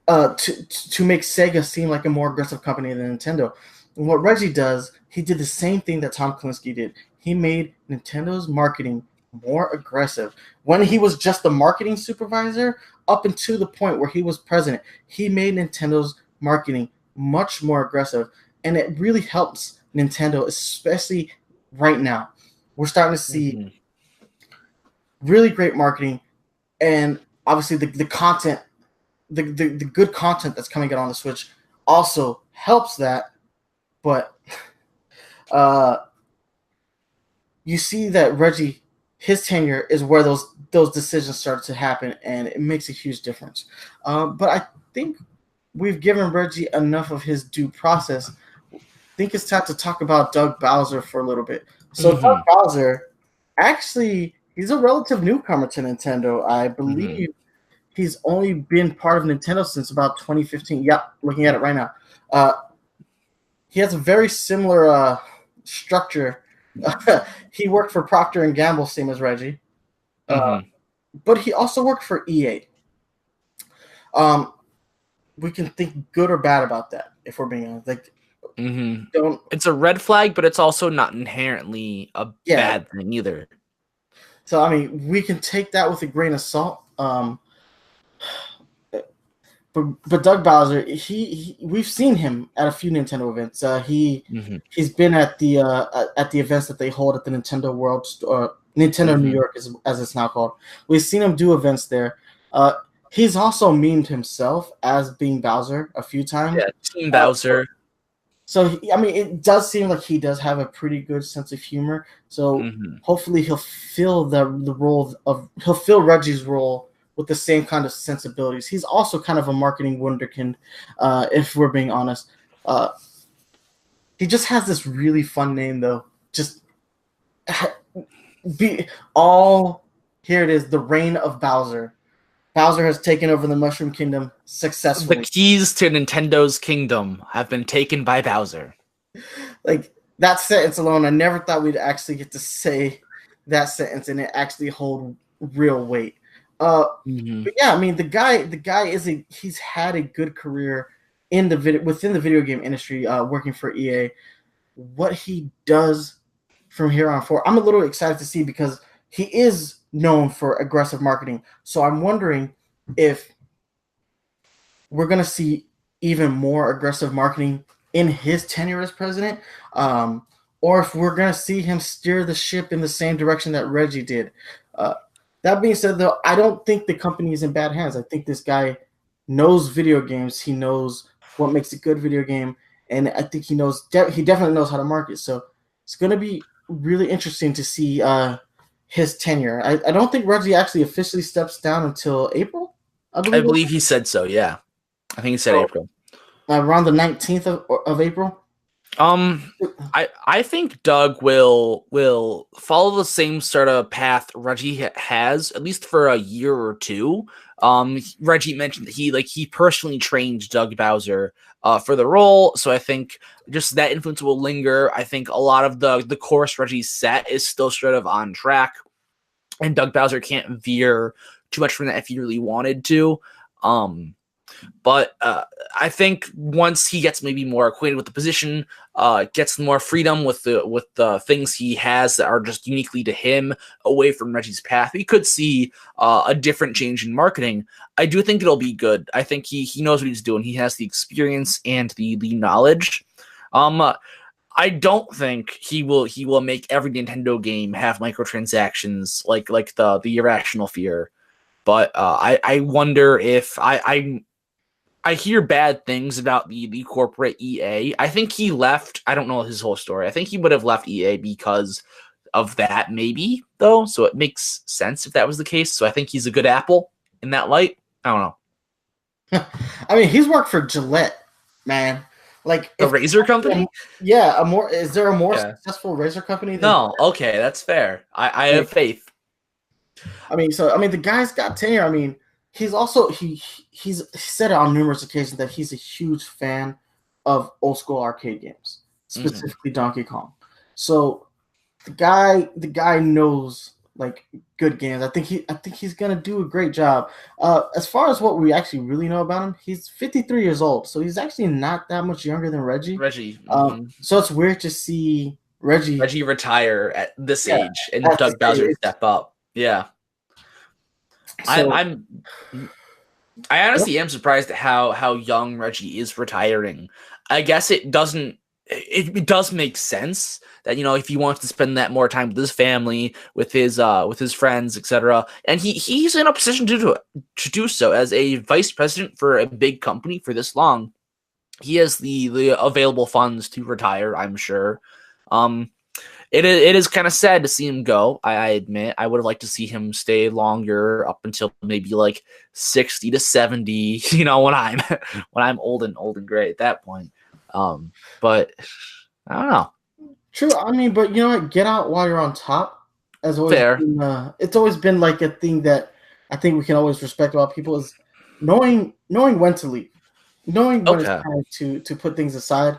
to make Sega seem like a more aggressive company than Nintendo. And what Reggie does, he did the same thing that Tom Kalinske did. He made Nintendo's marketing more aggressive. When he was just the marketing supervisor, up until the point where he was president, he made Nintendo's marketing much more aggressive, and it really helps Nintendo, especially right now. We're starting to see really great marketing, and obviously the content, the good content that's coming out on the Switch also helps that. But you see that Reggie, his tenure is where those decisions start to happen, and it makes a huge difference. But I think we've given Reggie enough of his due process. I think it's time to talk about Doug Bowser for a little bit. So Doug Bowser, actually, he's a relative newcomer to Nintendo. I believe he's only been part of Nintendo since about 2015. Yep, looking at it right now. He has a very similar structure. He worked for Procter & Gamble, same as Reggie. But he also worked for EA. We can think good or bad about that, if we're being honest. Like, it's a red flag, but it's also not inherently a bad thing either. So, I mean, we can take that with a grain of salt. but Doug Bowser, we've seen him at a few Nintendo events. He's been at the events that they hold at the Nintendo World or Nintendo New York, as it's now called. We've seen him do events there. He's also memed himself as being Bowser a few times. Yeah, Team Bowser. So I mean, it does seem like he does have a pretty good sense of humor. So hopefully he'll fill he'll fill Reggie's role with the same kind of sensibilities. He's also kind of a marketing wunderkind, if we're being honest. He just has this really fun name, though. Here it is, the reign of Bowser. Bowser has taken over the Mushroom Kingdom successfully. The keys to Nintendo's kingdom have been taken by Bowser. Like, that sentence alone, I never thought we'd actually get to say that sentence and it actually hold real weight. But yeah, I mean, the guy he's had a good career within the video game industry, working for EA. What he does from here on forward, I'm a little excited to see, because he is known for aggressive marketing. So I'm wondering if we're going to see even more aggressive marketing in his tenure as president, or if we're going to see him steer the ship in the same direction that Reggie did. That being said, though, I don't think the company is in bad hands. I think this guy knows video games. He knows what makes a good video game, and I think he definitely knows how to market. So it's going to be really interesting to see his tenure. I don't think Reggie actually officially steps down until April. I believe he said so. Yeah, I think he said April. Around the 19th of April. I think Doug will follow the same sort of path Reggie has, at least for a year or two. Reggie mentioned that he personally trained Doug Bowser for the role, so I think just that influence will linger. I think a lot of the course Reggie set is still sort of on track, and Doug Bowser can't veer too much from that if he really wanted to. But I think once he gets maybe more acquainted with the position, gets more freedom with the things he has that are just uniquely to him, away from Reggie's path, we could see a different change in marketing. I do think it'll be good. I think he knows what he's doing. He has the experience and the knowledge. I don't think he will make every Nintendo game have microtransactions like the Irrational Fear. But I wonder if I hear bad things about the corporate EA. I think he left. I don't know his whole story. I think he would have left EA because of that, maybe, though. So it makes sense if that was the case. So I think he's a good apple in that light. I don't know. I mean, he's worked for Gillette, man. Like a razor company? Yeah, is there a more successful razor company? No, okay, that's fair. I have faith. I mean, the guy's got tenure. I mean, he's also he's said it on numerous occasions that he's a huge fan of old school arcade games, specifically Donkey Kong. So the guy knows like good games. I think he's gonna do a great job. As far as what we actually really know about him, he's 53 years old, so he's actually not that much younger than Reggie. So it's weird to see Reggie retire at this age and Doug Bowser step up. Yeah. So, I honestly am surprised at how young Reggie is retiring. I guess it does make sense that, if he wants to spend that more time with his family, with his friends, etc. And he's in a position to do so as a vice president for a big company for this long. He has the available funds to retire, I'm sure. It is kind of sad to see him go. I admit I would have liked to see him stay longer, up until maybe like 60 to 70. When I'm old and gray at that point. But I don't know. True. I mean, but you know what? Get out while you're on top. As always, it's always been like a thing that I think we can always respect about people is knowing when to leave, knowing when it's time to put things aside.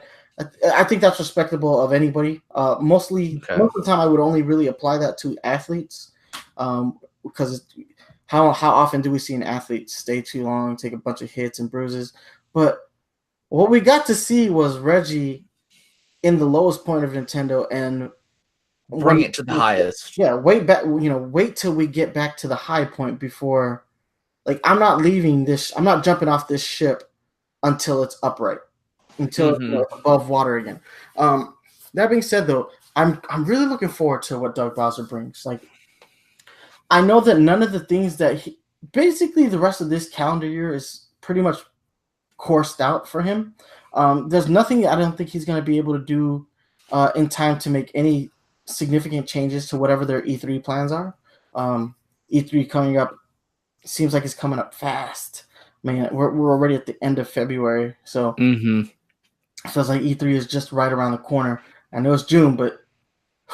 I think that's respectable of anybody. Most of the time, I would only really apply that to athletes, because how often do we see an athlete stay too long, take a bunch of hits and bruises? But what we got to see was Reggie in the lowest point of Nintendo and bring it to the highest. Yeah, wait till we get back to the high point before. like, I'm not leaving this. I'm not jumping off this ship until it's upright, until it's above water again. That being said, though, I'm really looking forward to what Doug Bowser brings. Like, I know that none of the things that basically the rest of this calendar year is pretty much coursed out for him. There's nothing I don't think he's going to be able to do in time to make any significant changes to whatever their E3 plans are. E3 coming up seems like it's coming up fast. Man, we're already at the end of February, so it feels like E3 is just right around the corner. I know it's June, but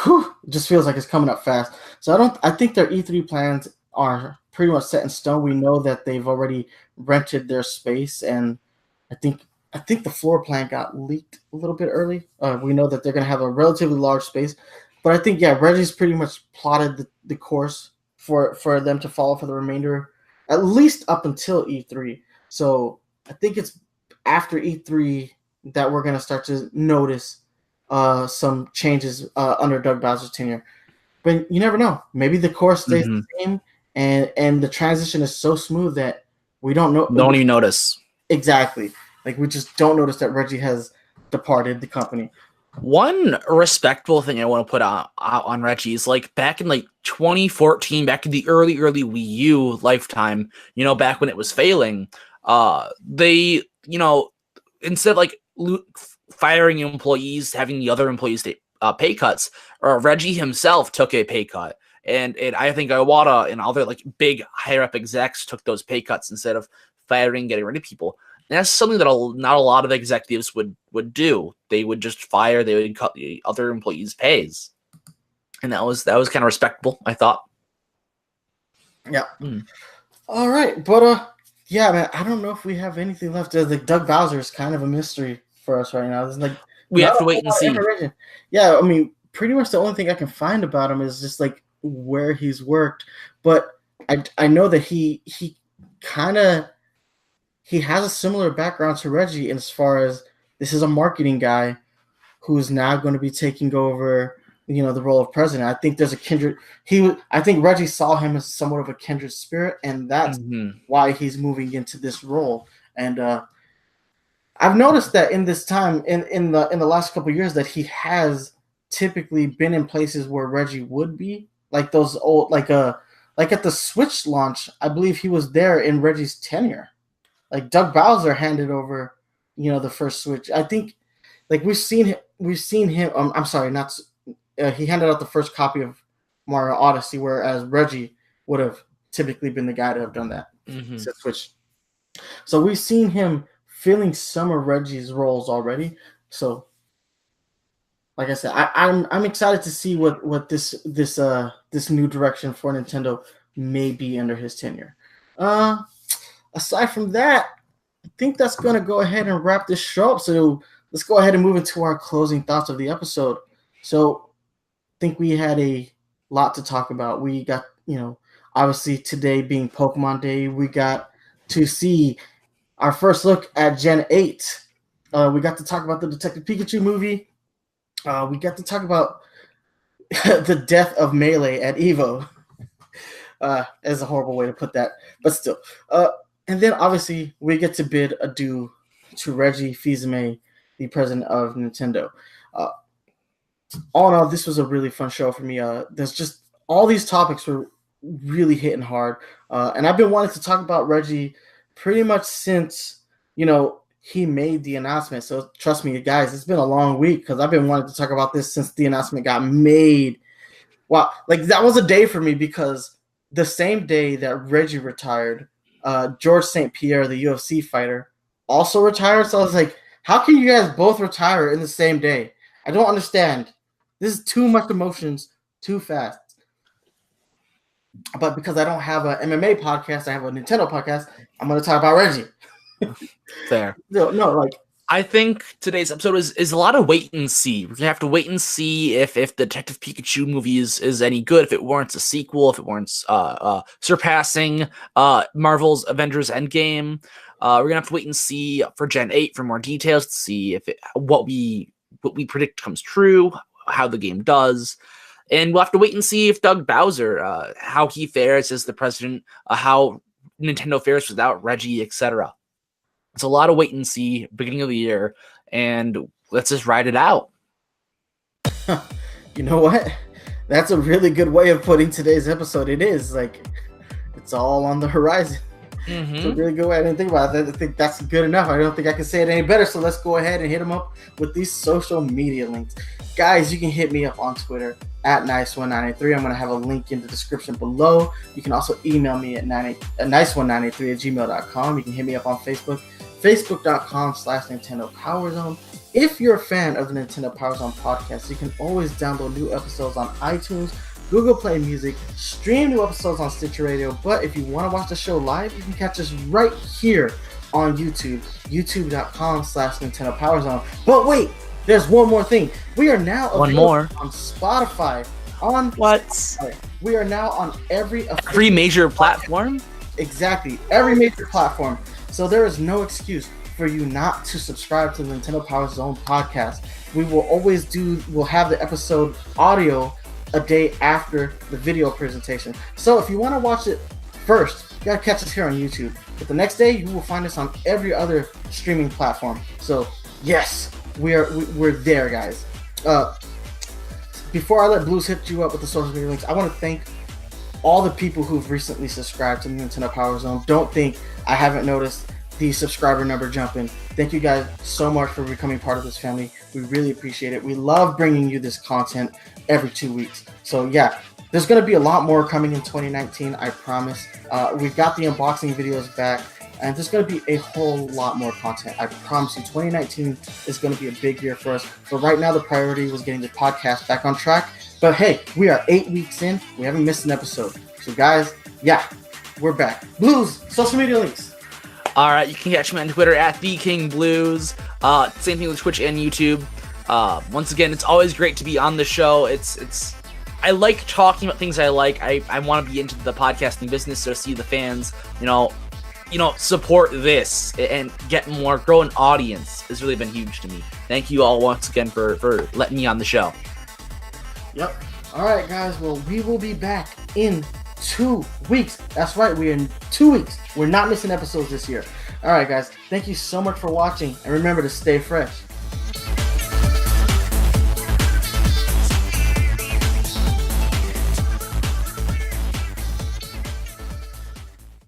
it just feels like it's coming up fast. So I think their E3 plans are pretty much set in stone. We know that they've already rented their space, and I think the floor plan got leaked a little bit early. We know that they're going to have a relatively large space, but I think Reggie's pretty much plotted the course for them to follow for the remainder, at least up until E3. So I think it's after E3 that we're going to start to notice some changes under Doug Bowser's tenure. But you never know. Maybe the course stays the same, and the transition is so smooth that we don't even notice. Exactly. Like, we just don't notice that Reggie has departed the company. One respectable thing I want to put out on Reggie is, like, back in, like, 2014, back in the early Wii U lifetime, back when it was failing, they, instead of, like, firing employees, having the other employees take pay cuts, Reggie himself took a pay cut. And I think Iwata and other, like, big higher-up execs took those pay cuts instead of firing, getting rid of people. And that's something that not a lot of executives would do. They would just fire. They would cut the other employees' pays, and that was kind of respectable, I thought. Yeah. All right, but yeah, man, I don't know if we have anything left. Like, Doug Bowser is kind of a mystery for us right now. It's like we have to wait and see. Yeah, I mean, pretty much the only thing I can find about him is just like where he's worked, but I know that he has a similar background to Reggie as far as this is a marketing guy who's now going to be taking over, the role of president. I think there's a kindred. I think Reggie saw him as somewhat of a kindred spirit, and that's why he's moving into this role. And I've noticed that in this time, in the last couple of years, that he has typically been in places where Reggie would be, like those old, like at the Switch launch. I believe he was there in Reggie's tenure. Like, Doug Bowser handed over, the first Switch. I think, like, we've seen him. I'm sorry, not. He handed out the first copy of Mario Odyssey, whereas Reggie would have typically been the guy to have done that. Switch. So we've seen him filling some of Reggie's roles already. So, like I said, I'm excited to see what this new direction for Nintendo may be under his tenure. Aside from that, I think that's going to go ahead and wrap this show up. So let's go ahead and move into our closing thoughts of the episode. So I think we had a lot to talk about. We got, obviously today being Pokemon Day, we got to see our first look at Gen 8. We got to talk about the Detective Pikachu movie. We got to talk about the death of Melee at EVO. Is a horrible way to put that, but still. And then, obviously, we get to bid adieu to Reggie Fils-Aime, the president of Nintendo. All in all, this was a really fun show for me. There's just all these topics were really hitting hard. And I've been wanting to talk about Reggie pretty much since, he made the announcement. So trust me, guys, it's been a long week because I've been wanting to talk about this since the announcement got made. Wow. Like, that was a day for me because the same day that Reggie retired, George St. Pierre, the UFC fighter, also retired. So I was like, how can you guys both retire in the same day? I don't understand. This is too much emotions too fast. But because I don't have an MMA podcast, I have a Nintendo podcast, I'm going to talk about Reggie. Fair. No, like, I think today's episode is a lot of wait and see. We're going to have to wait and see if the Detective Pikachu movie is any good, if it warrants a sequel, if it warrants surpassing Marvel's Avengers Endgame. We're going to have to wait and see for Gen 8 for more details to see if what we predict comes true, how the game does. And we'll have to wait and see if Doug Bowser, how he fares as the president, how Nintendo fairs without Reggie, etc. It's a lot of wait and see, beginning of the year, and let's just ride it out. You know what? That's a really good way of putting today's episode. It is like it's all on the horizon. It's a really good way. I didn't think about it. I think that's good enough. I don't think I can say it any better. So let's go ahead and hit them up with these social media links. Guys, you can hit me up on Twitter at nice1983. I'm going to have a link in the description below. You can also email me at nice1983@gmail.com. You can hit me up on Facebook, facebook.com/Nintendo Power Zone. If you're a fan of the Nintendo Power Zone podcast, you can always download new episodes on iTunes, Google Play Music, stream new episodes on Stitcher Radio. But if you want to watch the show live, you can catch us right here on YouTube, youtube.com/Nintendo Power Zone. But wait, there's one more thing. We are now on Spotify. We are now on every major platform. Exactly, every major platform. So there is no excuse for you not to subscribe to the Nintendo Power Zone podcast. We'll have the episode audio a day after the video presentation. So if you want to watch it first, you gotta catch us here on YouTube. But the next day, you will find us on every other streaming platform. So yes, we're there, guys. Before I let Blues hit you up with the social media links, I want to thank all the people who've recently subscribed to the Nintendo Power Zone. Don't think I haven't noticed the subscriber number jumping. Thank you guys so much for becoming part of this family. We really appreciate it. We love bringing you this content every 2 weeks. So yeah, there's going to be a lot more coming in 2019, I promise. We've got the unboxing videos back, and there's going to be a whole lot more content. I promise you, 2019 is going to be a big year for us. But right now, the priority was getting the podcast back on track. But hey, we are 8 weeks in. We haven't missed an episode. So guys, yeah, we're back. Blues, social media links. All right, you can catch me on Twitter at TheKingBlues. Same thing with Twitch and YouTube. Once again, it's always great to be on the show. I like talking about things I like. I want to be into the podcasting business, so to see the fans, support this and grow an audience has really been huge to me. Thank you all once again for letting me on the show. Yep. All right, guys. Well, we will be back in 2 weeks. That's right. We're in 2 weeks. We're not missing episodes this year. All right, guys. Thank you so much for watching. And remember to stay fresh.